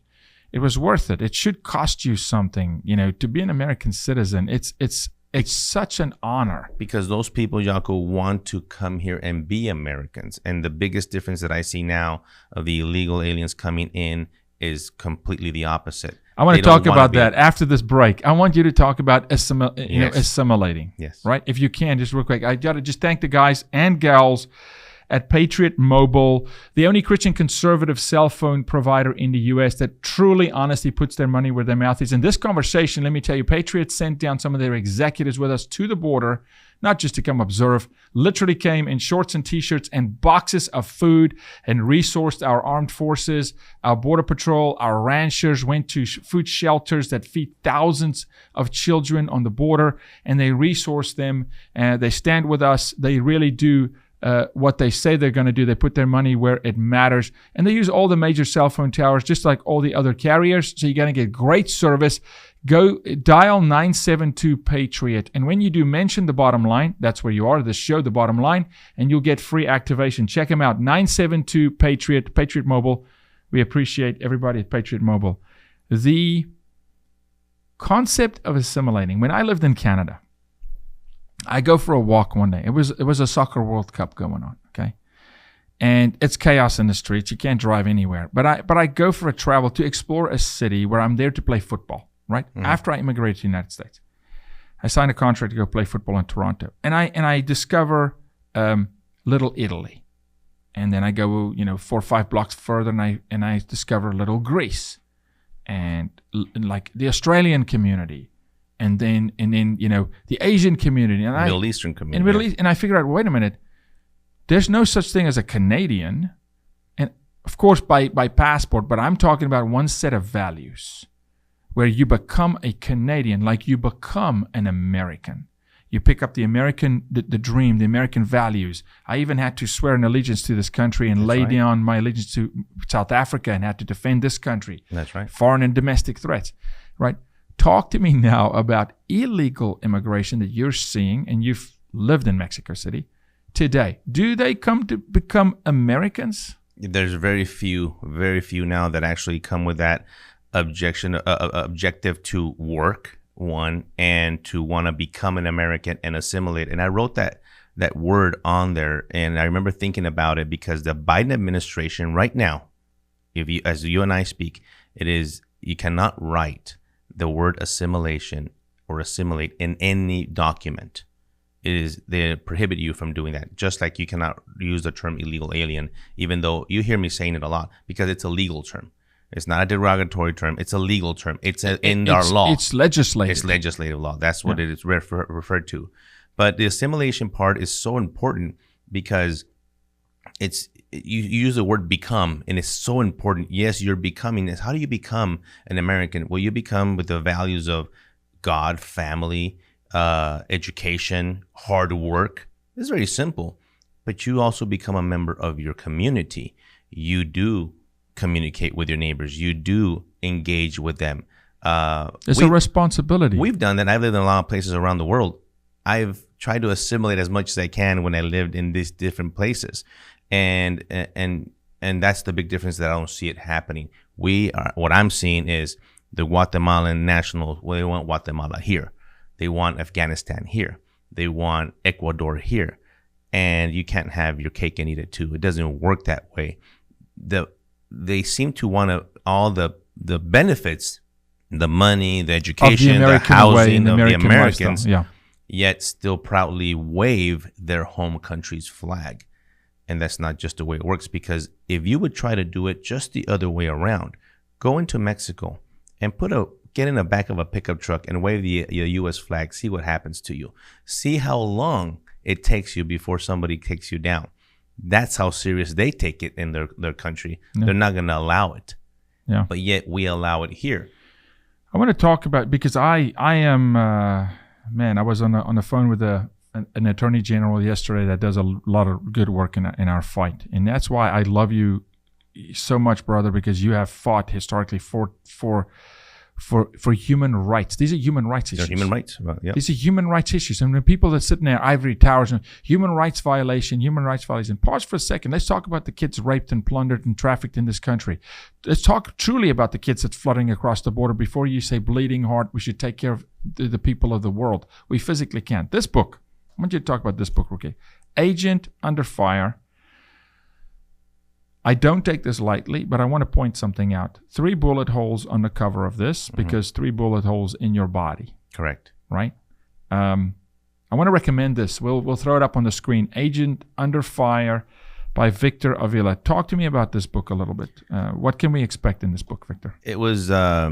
It was worth it. It should cost you something, to be an American citizen. It's such an honor.
Because those people, Jaco, want to come here and be Americans. And the biggest difference that I see now of the illegal aliens coming in is completely the opposite.
I want to talk about that after this break. I want you to talk about assimilating.
Yes.
Right? If you can, just real quick. I got to just thank the guys and gals at Patriot Mobile, the only Christian conservative cell phone provider in the U.S. that truly, honestly puts their money where their mouth is. In this conversation, let me tell you, Patriot sent down some of their executives with us to the border, not just to come observe, literally came in shorts and T-shirts and boxes of food and resourced our armed forces, our border patrol, our ranchers, went to food shelters that feed thousands of children on the border, and they resource them. They stand with us. They really do what they say they're going to do. They put their money where it matters. And they use all the major cell phone towers, just like all the other carriers. So you're going to get great service. Go dial 972-PATRIOT. And when you do, mention the bottom line. That's where you are, the show, the bottom line. And you'll get free activation. Check them out. 972-PATRIOT, Patriot Mobile. We appreciate everybody at Patriot Mobile. The concept of assimilating. When I lived in Canada, I go for a walk one day. It was a soccer World Cup going on, okay? And it's chaos in the streets. You can't drive anywhere. But I go for a travel to explore a city where I'm there to play football, right? Mm-hmm. After I immigrated to the United States. I signed a contract to go play football in Toronto. And I discover Little Italy. And then I go, 4 or 5 blocks further and I discover Little Greece. And like the Australian community. And then the Asian community and
Middle Eastern community.
And I figure out, wait a minute, there's no such thing as a Canadian, and of course by passport, but I'm talking about one set of values where you become a Canadian, like you become an American. You pick up the American, the dream, the American values. I even had to swear an allegiance to this country and lay down my allegiance to South Africa and had to defend this country.
That's right.
Foreign and domestic threats, right? Talk to me now about illegal immigration that you're seeing, and you've lived in Mexico City today. Do they come to become Americans?
There's very few now that actually come with that objective to work, one, and to want to become an American and assimilate. And I wrote that word on there, and I remember thinking about it because the Biden administration right now, as you and I speak, you cannot write the word assimilation or assimilate in any document. They prohibit you from doing that. Just like you cannot use the term illegal alien, even though you hear me saying it a lot, because it's a legal term. It's not a derogatory term. It's a legal term. It's in our law.
It's legislative.
It's legislative law. That's what it is referred to. But the assimilation part is so important because you use the word become, and it's so important. Yes, you're becoming this. How do you become an American? Well, you become with the values of God, family, education, hard work. It's very simple. But you also become a member of your community. You do communicate with your neighbors. You do engage with them.
It's a responsibility.
We've done that. I've lived in a lot of places around the world. I've tried to assimilate as much as I can when I lived in these different places. And that's the big difference, that I don't see it happening. What I'm seeing is the Guatemalan nationals, well, they want Guatemala here. They want Afghanistan here. They want Ecuador here. And you can't have your cake and eat it too. It doesn't work that way. They seem to want all the benefits, the money, the education, the housing of the Americans, yet still proudly wave their home country's flag. And that's not just the way it works, because if you would try to do it just the other way around, go into Mexico and get in the back of a pickup truck and wave the U.S. flag, see what happens to you. See how long it takes you before somebody takes you down. That's how serious they take it in their country. Yeah. They're not going to allow it. Yeah. But yet we allow it here.
I want to talk about, because I am, I was on the phone with a an attorney general yesterday that does a lot of good work in our fight. And that's why I love you so much, brother, because you have fought historically for human rights. These are human rights issues.
They're human rights. Well, yeah.
These are human rights issues. And the people that sit in their ivory towers and human rights violation. Pause for a second. Let's talk about the kids raped and plundered and trafficked in this country. Let's talk truly about the kids that's flooding across the border before you say bleeding heart, we should take care of the people of the world. We physically can't. This book, I want you to talk about this book, okay? Agent Under Fire. I don't take this lightly, but I want to point something out. 3 bullet holes on the cover of this because 3 bullet holes in your body.
Correct.
Right? I want to recommend this. We'll throw it up on the screen. Agent Under Fire by Victor Avila. Talk to me about this book a little bit. What can we expect in this book, Victor?
It was, I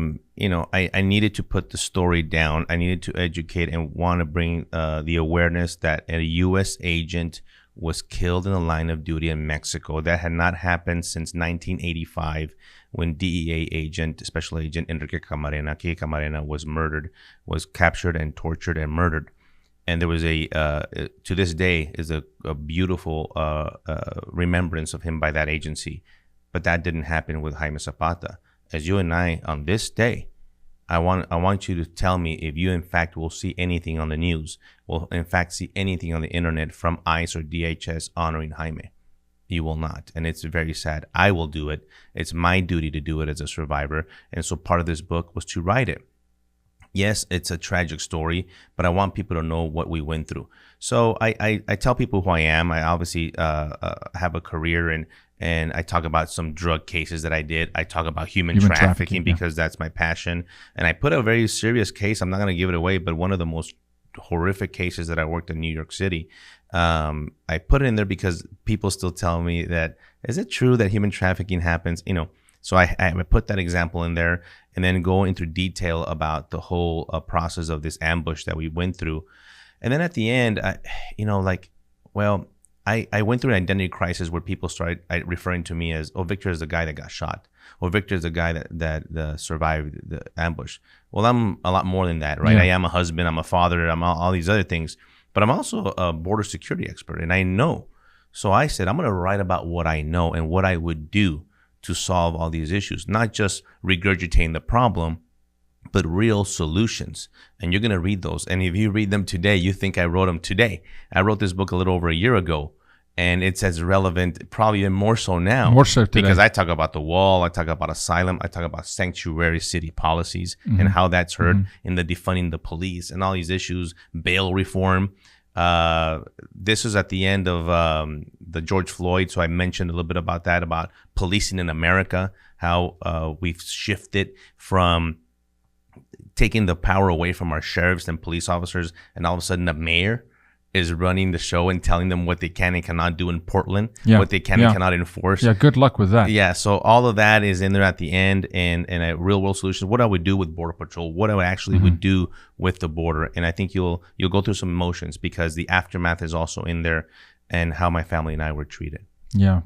needed to put the story down. I needed to educate and want to bring the awareness that a U.S. agent was killed in the line of duty in Mexico. That had not happened since 1985 when DEA agent, Special Agent Enrique Camarena was murdered, was captured and tortured and murdered. And there was to this day, is a beautiful remembrance of him by that agency. But that didn't happen with Jaime Zapata. As you and I, on this day, I want you to tell me if you in fact will see anything on the news, will in fact see anything on the internet from ICE or DHS honoring Jaime. You will not. And it's very sad. I will do it. It's my duty to do it as a survivor. And so part of this book was to write it. Yes, it's a tragic story, but I want people to know what we went through. So I tell people who I am. I obviously have a career and I talk about some drug cases that I did. I talk about human trafficking because that's my passion. And I put a very serious case. I'm not going to give it away, but one of the most horrific cases that I worked in New York City. I put it in there because people still tell me that, is it true that human trafficking happens? So I put that example in there and then go into detail about the whole process of this ambush that we went through. And then at the end, I went through an identity crisis where people started referring to me as, oh, Victor is the guy that got shot. Or Victor is the guy that survived the ambush. Well, I'm a lot more than that, right? Yeah. I am a husband, I'm a father, I'm all these other things. But I'm also a border security expert, and I know. So I said, I'm going to write about what I know and what I would do to solve all these issues. Not just regurgitating the problem, but real solutions. And you're going to read those. And if you read them today, you think I wrote them today. I wrote this book a little over a year ago. And it's as relevant, probably even more so now.
More so today.
Because I talk about the wall, I talk about asylum, I talk about sanctuary city policies and how that's heard in the defunding the police and all these issues, bail reform. This was at the end of the George Floyd, so I mentioned a little bit about that, about policing in America, how we've shifted from taking the power away from our sheriffs and police officers, and all of a sudden the mayor is running the show and telling them what they can and cannot do in Portland, what they can and cannot enforce.
Yeah, good luck with that.
Yeah, so all of that is in there at the end, and a real world solution. What I would do with Border Patrol, what I actually would do with the border, and I think you'll go through some emotions because the aftermath is also in there, and how my family and I were treated.
Yeah.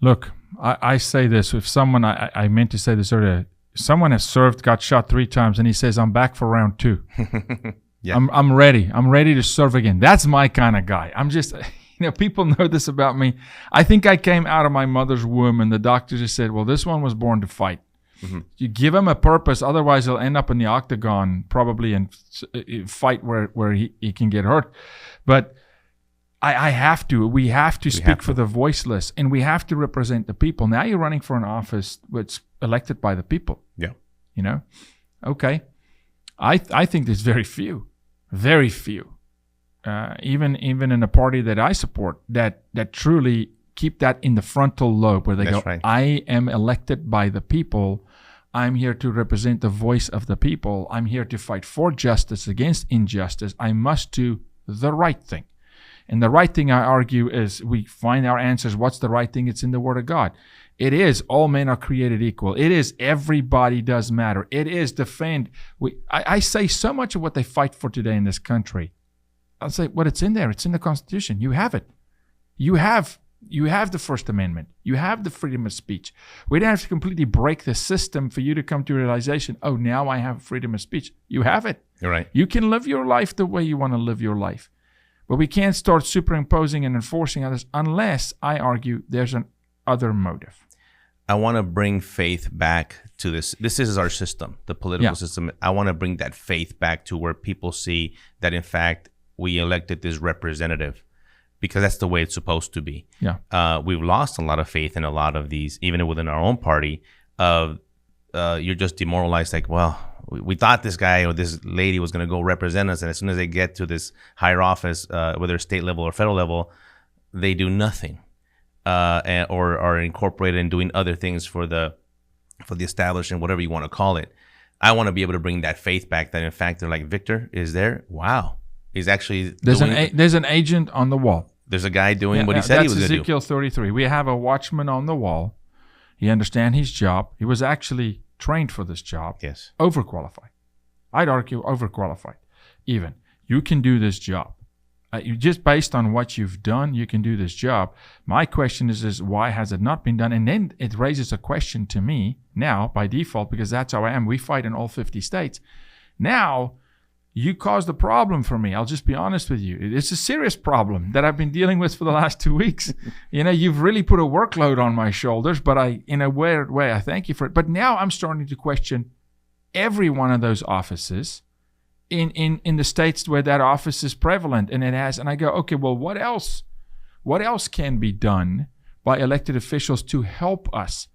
Look, I say this. If someone, I meant to say this earlier, someone has served, got shot 3 times, and he says, I'm back for round 2. Yeah. I'm ready. I'm ready to serve again. That's my kind of guy. I'm just, people know this about me. I think I came out of my mother's womb and the doctor just said, well, this one was born to fight. You give him a purpose, otherwise he'll end up in the octagon probably and fight where he can get hurt. But I have to. We have to speak for the voiceless, and we have to represent the people. Now you're running for an office that's elected by the people.
Yeah.
Okay. I think there's very few, even in a party that I support that truly keep that in the frontal lobe where they go, right. I am elected by the people. I'm here to represent the voice of the people. I'm here to fight for justice against injustice. I must do the right thing. And the right thing, I argue, is we find our answers. What's the right thing? It's in the Word of God. It is all men are created equal. It is everybody does matter. It is defend. I say so much of what they fight for today in this country. I'll say, well, it's in there. It's in the Constitution. You have it. You have the First Amendment. You have the freedom of speech. We don't have to completely break the system for you to come to a realization, oh, now I have freedom of speech. You have it.
You're right.
You can live your life the way you want to live your life. But we can't start superimposing and enforcing others unless, I argue, there's an other motive.
I want to bring faith back to this. This is our system, the political system. I want to bring that faith back to where people see that, in fact, we elected this representative because that's the way it's supposed to be.
Yeah.
We've lost a lot of faith in a lot of these, even within our own party. You're just demoralized, like, well, we thought this guy or this lady was going to go represent us, and as soon as they get to this higher office, whether state level or federal level, they do nothing, or are incorporated in doing other things for the establishment, whatever you want to call it. I want to be able to bring that faith back. That in fact, they're like, Victor is there. Wow, he's actually
there's an agent on the wall.
There's a guy doing what he said he was going to do.
That's Ezekiel 33. We have a watchman on the wall. He understands his job. He was actually trained for this job.
Yes.
Overqualified. I'd argue overqualified. Even. You can do this job. You just based on what you've done, you can do this job. My question is why has it not been done? And then it raises a question to me now by default, because that's how I am. We fight in all 50 states. Now, you caused a problem for me. I'll just be honest with you. It's a serious problem that I've been dealing with for the last 2 weeks. You've really put a workload on my shoulders, but in a weird way, I thank you for it. But now I'm starting to question every one of those offices in the states where that office is prevalent, and I go, okay, well, what else can be done by elected officials to help us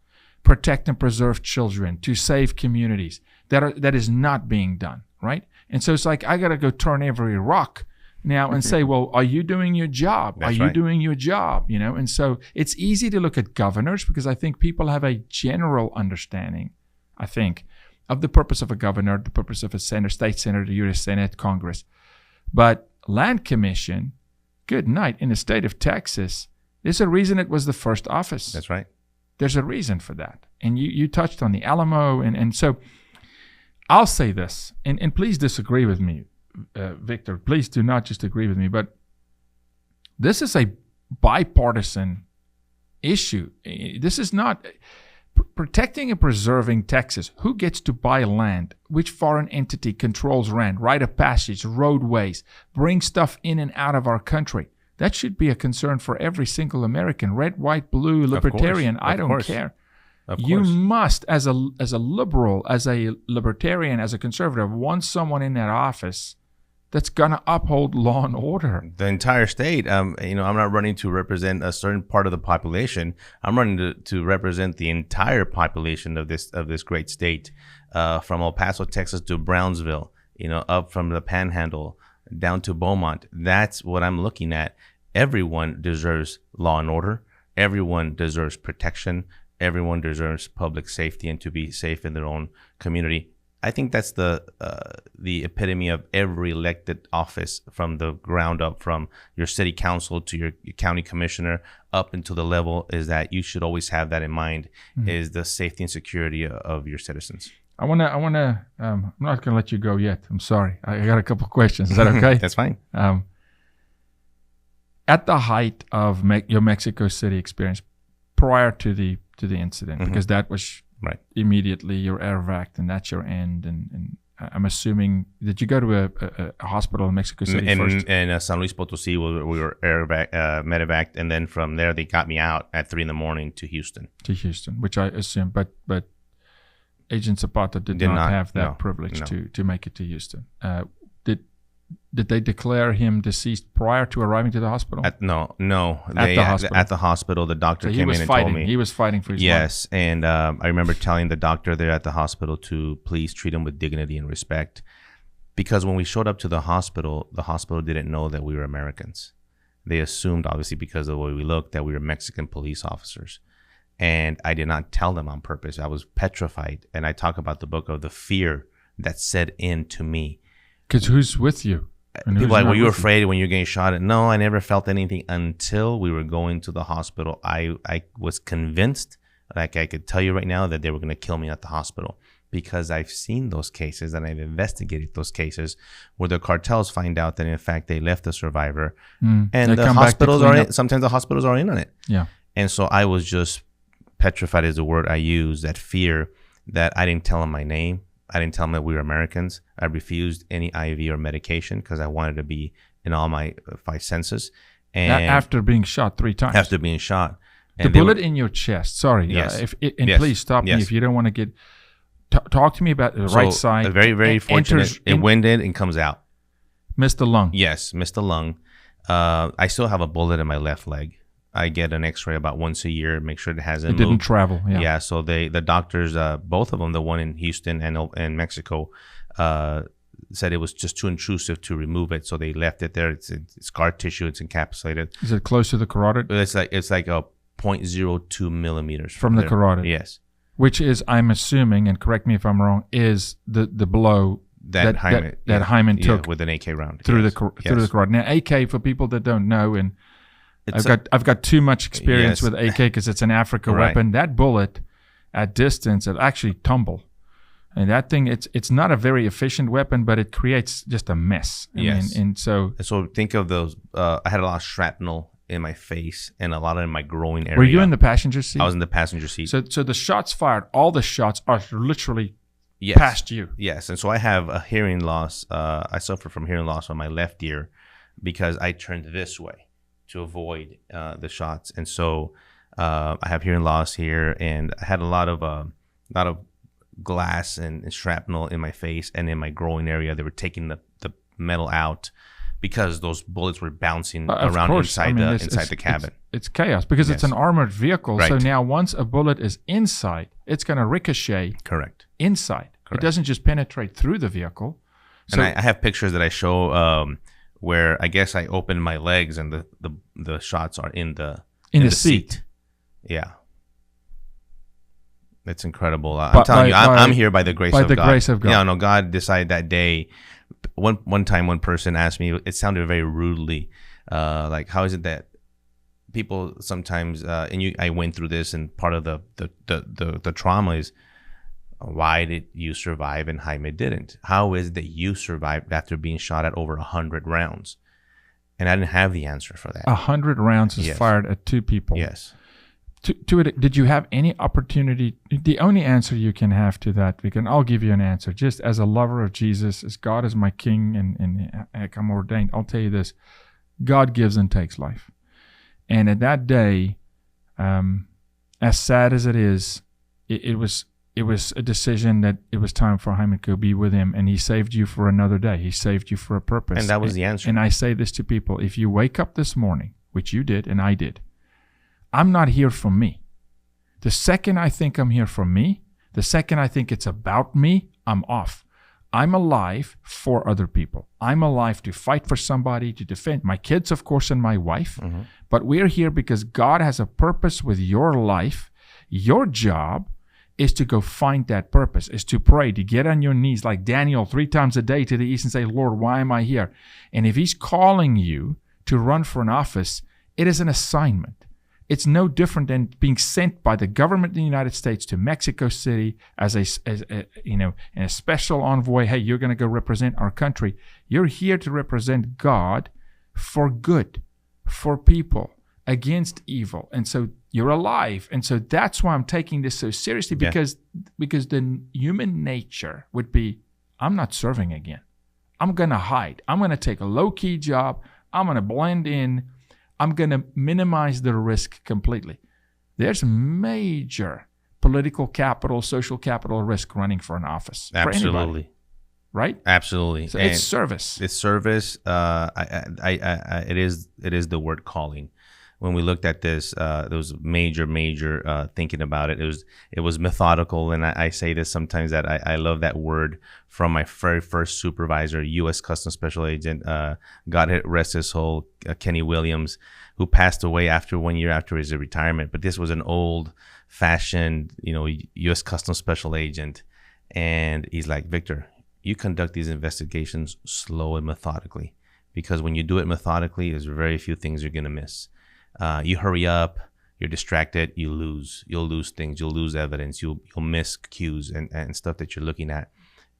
protect and preserve children, to save communities that is not being done, right? And so it's like, I got to go turn every rock now and say, well, are you doing your job?
That's
are you doing your job? And so it's easy to look at governors because I think people have a general understanding, I think, of the purpose of a governor, the purpose of a senator, state senator, U.S. Senate, Congress. But land commission, good night, in the state of Texas, there's a reason it was the first office.
That's right.
There's a reason for that. And you touched on the Alamo. And so I'll say this, and please disagree with me, Victor. Please do not just agree with me. But this is a bipartisan issue. This is not protecting and preserving Texas. Who gets to buy land? Which foreign entity controls land, rite of passage, roadways, bring stuff in and out of our country? That should be a concern for every single American, red, white, blue, libertarian. I don't care. You must, as a liberal, as a libertarian, as a conservative, want someone in that office that's going to uphold law and order.
The entire state. I'm not running to represent a certain part of the population. I'm running to represent the entire population of this great state, from El Paso, Texas, to Brownsville. Up from the Panhandle down to Beaumont. That's what I'm looking at. Everyone deserves law and order. Everyone deserves protection. Everyone deserves public safety and to be safe in their own community. I think that's the epitome of every elected office from the ground up, from your city council to your county commissioner up into the level, is that you should always have that in mind, is the safety and security of your citizens. I'm
not going to let you go yet. I'm sorry. I got a couple of questions. Is that okay?
That's fine.
At the height of your Mexico City experience, prior to the incident, because that was
right
immediately your airvac, and that's your end. And I'm assuming, did you go to a hospital in Mexico City first?
In San Luis Potosí, we were medevac, and then from there they got me out at 3 a.m. to Houston. Which
I assume, but Agent Zapata did not have that privilege to make it to Houston. Did they declare him deceased prior to arriving to the hospital?
No.
At
the hospital, the doctor came in and told me.
He was fighting for his life.
Yes, and I remember telling the doctor there at the hospital to please treat him with dignity and respect, because when we showed up to the hospital didn't know that we were Americans. They assumed, obviously, because of the way we looked, that we were Mexican police officers. And I did not tell them on purpose. I was petrified. And I talk about the book of the fear that set into me.
Because who's with you?
People like, were you afraid when you're getting shot at? No, I never felt anything until we were going to the hospital. I was convinced, like I could tell you right now, that they were going to kill me at the hospital, because I've seen those cases and I've investigated those cases where the cartels find out that in fact they left the survivor, and the hospitals sometimes the hospitals are in on it.
Yeah.
And so I was just petrified, is the word I use, that fear, that I didn't tell them my name. I didn't tell them that we were Americans. I refused any IV or medication because I wanted to be in all my 5 senses. And
after being shot 3 times.
after being shot.
The bullet in your chest. Sorry.
Yes.
And please stop me if you don't want to get... talk to me about the right side.
Very, very fortunate. It went in and comes out.
Missed the lung.
Yes, missed the lung. I still have a bullet in my left leg. I get an X-ray about once a year, make sure it hasn't moved.
It didn't travel.
Yeah. So the doctors, both of them, the one in Houston and Mexico, said it was just too intrusive to remove it, so they left it there. It's scar tissue. It's encapsulated.
Is it close to the carotid?
It's like a 0.02 millimeters
from the carotid.
Yes.
Which is, I'm assuming, and correct me if I'm wrong, is the blow that Hyman took
with an AK round
through the carotid. Now, AK, for people that don't know, and I've got too much experience with AK because it's an Africa weapon. That bullet at distance, it actually tumble. And that thing, it's not a very efficient weapon, but it creates just a mess. And so
think of those. I had a lot of shrapnel in my face and a lot in my groin area.
Were you in the passenger seat?
I was in the passenger seat.
So the shots fired, all the shots are literally past you.
Yes, and so I have a hearing loss. I suffer from hearing loss on my left ear because I turned this way to avoid the shots, and so I have hearing loss here, and I had a lot of glass and shrapnel in my face and in my groin area. They were taking the metal out because those bullets were bouncing around inside the cabin.
It's chaos because it's an armored vehicle. Right. So now once a bullet is inside, it's going to ricochet inside. Correct. It doesn't just penetrate through the vehicle.
So, and I have pictures that I show where I guess I opened my legs and the shots are in the seat. Yeah. It's incredible. I'm telling you, I'm here by the grace of God. By the grace of God. Yeah, no, God decided that day. One time, one person asked me, it sounded very rudely, like, how is it that people sometimes, I went through this, and part of the trauma is, why did you survive and Jaime didn't? How is it that you survived after being shot at over 100 rounds? And I didn't have the answer for that.
100 rounds is fired at 2 people.
Yes.
To it, did you have any opportunity? The only answer you can have to that, and I'll give you an answer, just as a lover of Jesus, as God is my king and I'm ordained, I'll tell you this: God gives and takes life. And at that day, as sad as it is, it was a decision that it was time for Jaime to be with him, and he saved you for another day. He saved you for a purpose.
And that was the answer.
And I say this to people: if you wake up this morning, which you did and I did, I'm not here for me. The second I think I'm here for me, the second I think it's about me, I'm off. I'm alive for other people. I'm alive to fight for somebody, to defend my kids, of course, and my wife. Mm-hmm. But we're here because God has a purpose with your life. Your job is to go find that purpose, is to pray, to get on your knees like Daniel 3 times a day to the east and say, Lord, why am I here? And if he's calling you to run for an office, it is an assignment. It's no different than being sent by the government of the United States to Mexico City as a special envoy. Hey, you're going to go represent our country. You're here to represent God for good, for people, against evil. And so you're alive. And so that's why I'm taking this so seriously, because the human nature would be, I'm not serving again. I'm going to hide. I'm going to take a low-key job. I'm going to blend in. I'm going to minimize the risk completely. There's major political capital, social capital risk running for an office.
Absolutely.
For anybody, right?
Absolutely.
So it's service.
It's service. It is the word calling. When we looked at this, there was major thinking about it. It was methodical, and I say this sometimes that I love that word from my very first supervisor, U.S. Customs Special Agent, God rest his soul, Kenny Williams, who passed away 1 year after his retirement. But this was an old-fashioned, U.S. Customs Special Agent, and he's like, Victor, you conduct these investigations slow and methodically, because when you do it methodically, there's very few things you're going to miss. You hurry up, you're distracted, you'll lose things, you'll lose evidence, you'll miss cues and stuff that you're looking at.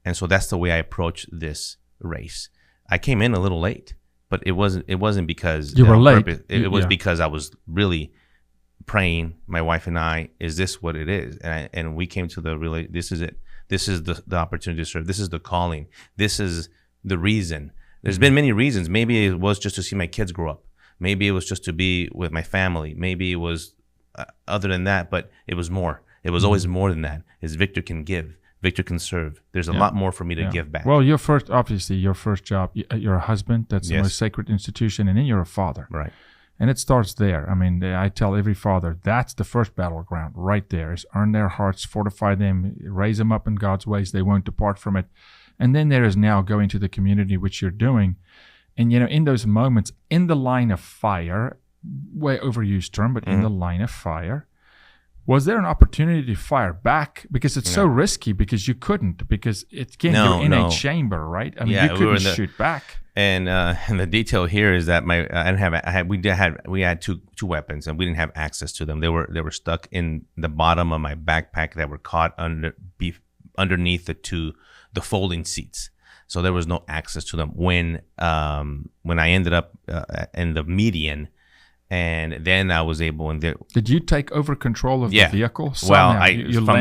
And so that's the way I approach this race. I came in a little late, but it wasn't because
you were late.
It was because I was really praying, my wife and I, is this what it is? And we came to this is it. This is the opportunity to serve. This is the calling. This is the reason. There's been many reasons. Maybe it was just to see my kids grow up. Maybe it was just to be with my family. Maybe it was other than that, but it was more. It was always more than that. Is Victor can give. Victor can serve. There's a lot more for me to give back.
Well, obviously, your first job, you're a husband. That's the most sacred institution. And then you're a father.
Right.
And it starts there. I mean, I tell every father, that's the first battleground right there, is earn their hearts, fortify them, raise them up in God's ways. They won't depart from it. And then there is now going to the community, which you're doing. And, in those moments, in the line of fire, way overused term, but in the line of fire, was there an opportunity to fire back? Because it's so risky, because you couldn't, because you're in a chamber, right? I mean, you couldn't shoot back.
And the detail here is that we had two weapons, and we didn't have access to them. They were stuck in the bottom of my backpack that were caught underneath the folding seats. So there was no access to them. When I ended up in the median, and then I was able.
Did you take over control of the vehicle?
Well,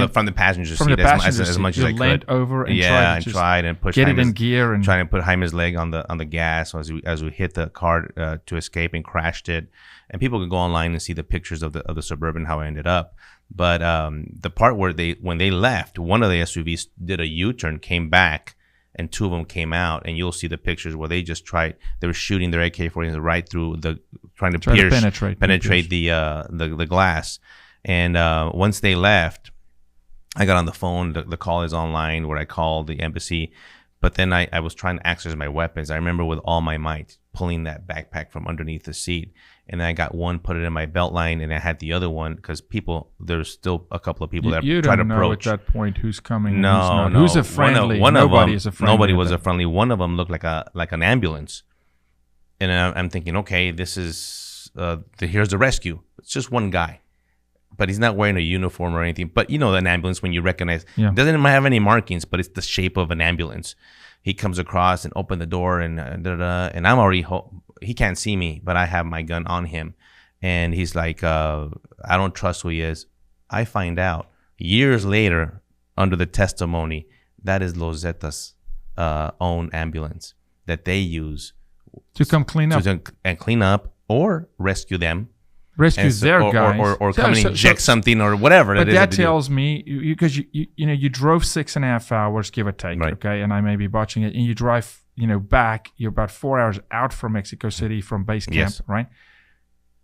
from the passenger seat as much as I could.
Leaned over and
tried and push.
Get it in gear and
trying to put Jaime's leg on the gas as we hit the car to escape and crashed it. And people can go online and see the pictures of the Suburban, how I ended up. But the part where when they left, one of the SUVs did a U-turn, came back, and two of them came out, and you'll see the pictures where they were shooting their AK-47 right through trying to penetrate the glass. And once they left, I got on the phone. The call is online where I called the embassy, but then I was trying to access my weapons. I remember with all my might pulling that backpack from underneath the seat. And then I got one, put it in my belt line, and I had the other one because there's still a couple of people that try to approach. You don't know at
that point who's coming.
No.
Who's a friendly? Nobody is a friendly.
Nobody was a friendly. One of them looked like an ambulance, and I'm thinking, okay, this is here's the rescue. It's just one guy, but he's not wearing a uniform or anything. But an ambulance, when you recognize, it doesn't have any markings, but it's the shape of an ambulance. He comes across and opened the door, and and I'm already he can't see me, but I have my gun on him. And he's like, I don't trust who he is. I find out years later, under the testimony, that is Los Zetas' own ambulance that they use
to come clean up
and clean up or rescue them.
Rescue their guys.
Or come and inject something or whatever.
But that tells me, because you drove 6.5 hours, give or take,
right.
Okay? And I may be botching it, and you drive back, you're about 4 hours out from Mexico City from base camp, right?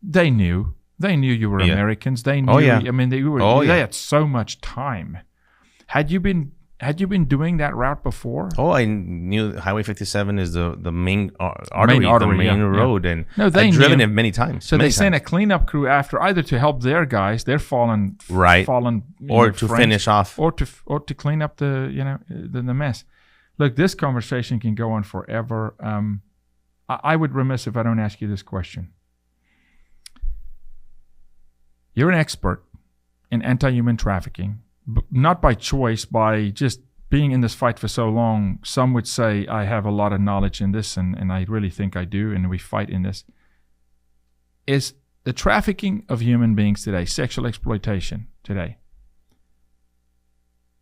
They knew you were Americans. They knew. I mean, they had so much time. Had you been doing that route before?
Oh, I knew Highway 57 is the main artery, the main road, and I've driven it many times.
So they sent a cleanup crew after, either to help their guys, their fallen,
or to friends, finish off,
or to clean up the mess. Look, this conversation can go on forever. I would remiss if I don't ask you this question. You're an expert in anti-human trafficking, not by choice, by just being in this fight for so long. Some would say I have a lot of knowledge in this, and I really think I do, and we fight in this. Is the trafficking of human beings today, sexual exploitation today,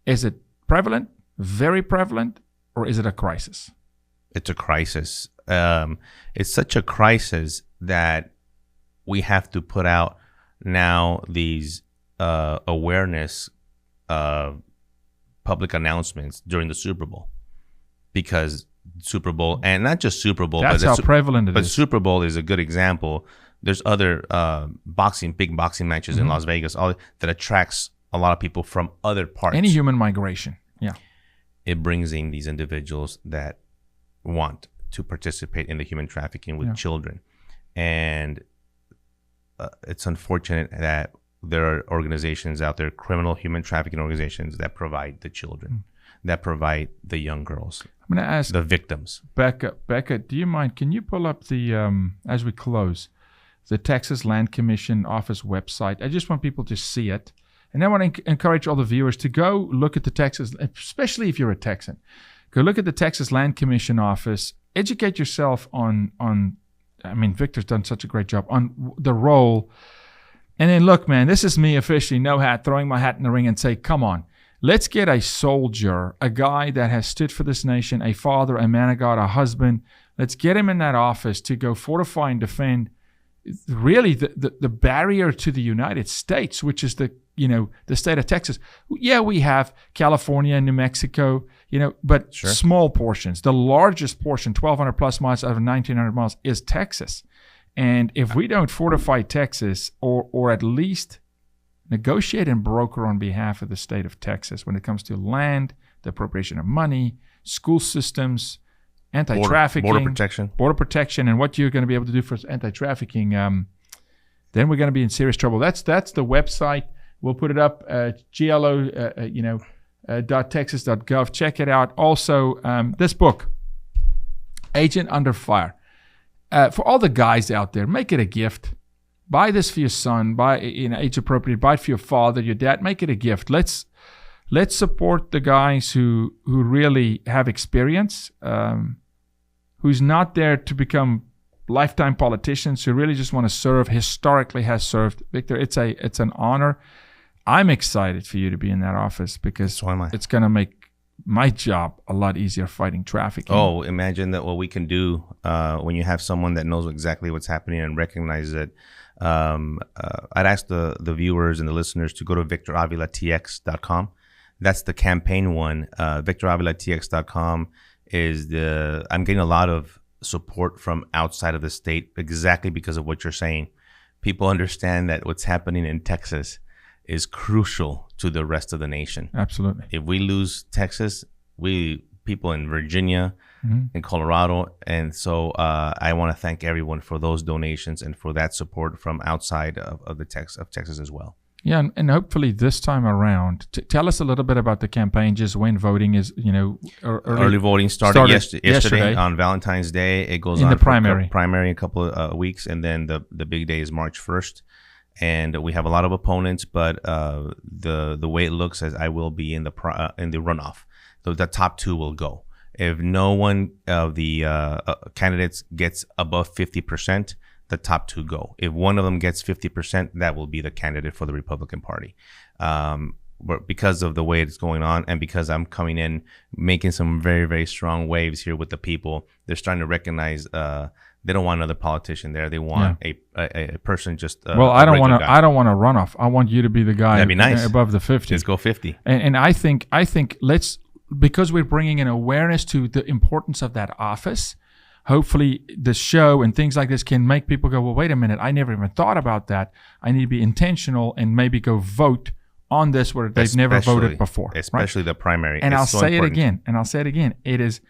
is it prevalent, very prevalent, or is it a crisis?
It's a crisis. It's such a crisis that we have to put out now these awareness public announcements during the Super Bowl, because Super Bowl, and not just Super Bowl,
that's how prevalent it is.
But Super Bowl is a good example. There's other big boxing matches in Las Vegas that attracts a lot of people from other parts.
Any human migration,
it brings in these individuals that want to participate in the human trafficking with children, and it's unfortunate that there are organizations out there, criminal human trafficking organizations, that provide the children, that provide the young girls.
I'm going to ask
the victims.
Becca, do you mind? Can you pull up the as we close, the Texas Land Commission office website? I just want people to see it, and I want to encourage all the viewers to go look at the Texas, especially if you're a Texan. Go look at the Texas Land Commission office. Educate yourself on. I mean, Victor's done such a great job on the role. And then look, man, this is me officially, no hat, throwing my hat in the ring and say, come on. Let's get a soldier, a guy that has stood for this nation, a father, a man of God, a husband. Let's get him in that office to go fortify and defend really the barrier to the United States, which is the state of Texas. Yeah, we have California and New Mexico, but small portions. The largest portion, 1,200 plus miles out of 1,900 miles, is Texas. And if we don't fortify Texas or at least negotiate and broker on behalf of the state of Texas when it comes to land, the appropriation of money, school systems, anti-trafficking, border protection, and what you're going to be able to do for anti-trafficking, then we're going to be in serious trouble. That's the website. We'll put it up, glo.texas.gov. Check it out. Also, this book, Agent Under Fire. For all the guys out there, make it a gift. Buy this for your son. Buy age appropriate. Buy it for your father, your dad. Make it a gift. Let's support the guys who really have experience, who's not there to become lifetime politicians, who really just want to serve, historically has served. Victor, it's an honor. I'm excited for you to be in that office because it's going to make my job a lot easier fighting trafficking.
Oh, imagine that what we can do when you have someone that knows exactly what's happening and recognizes it. I'd ask the viewers and the listeners to go to victoravilatx.com. That's the campaign one. victoravilatx.com is I'm getting a lot of support from outside of the state exactly because of what you're saying. People understand that what's happening in Texas is crucial to the rest of the nation.
Absolutely.
If we lose Texas, people in Virginia, in Colorado, and so I want to thank everyone for those donations and for that support from outside of Texas as well.
Yeah, and hopefully this time around, tell us a little bit about the campaign, just when voting is,
early voting started yesterday on Valentine's Day. It goes on
the primary
in a couple of weeks, and then the big day is March 1st. And we have a lot of opponents, but the way it looks is I will be in the runoff. So the top two will go. If no one of the candidates gets above 50%, the top two go. If one of them gets 50%, that will be the candidate for the Republican Party. But because of the way it's going on, and because I'm coming in making some very, very strong waves here with the people, they're starting to recognize they don't want another politician there. They want a person just.
I don't want to run off. I want you to be the guy.
That'd be nice.
Above the 50.
Let's go 50.
And I think let's, because we're bringing an awareness to the importance of that office. Hopefully the show and things like this can make people go, well, wait a minute, I never even thought about that. I need to be intentional and maybe go vote on this where they've never voted before.
Especially the primary.
And I'll say it again. It is,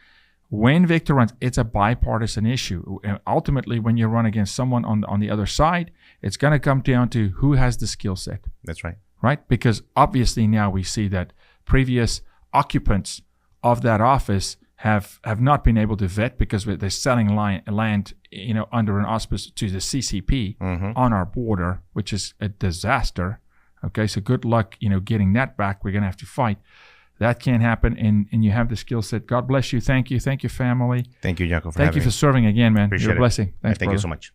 when Victor runs, it's a bipartisan issue. And ultimately, when you run against someone on the other side, it's going to come down to who has the skill set.
That's right.
Right? Because obviously now we see that previous occupants of that office have not been able to vet because they're selling land, under an auspice to the CCP on our border, which is a disaster. Okay, so good luck, getting that back. We're going to have to fight. That can't happen, and you have the skill set. God bless you. Thank you, family.
Thank you, Jaco, for having me.
Thank you for serving again, man.
Appreciate
You're a blessing. Thanks,
Thank you so much.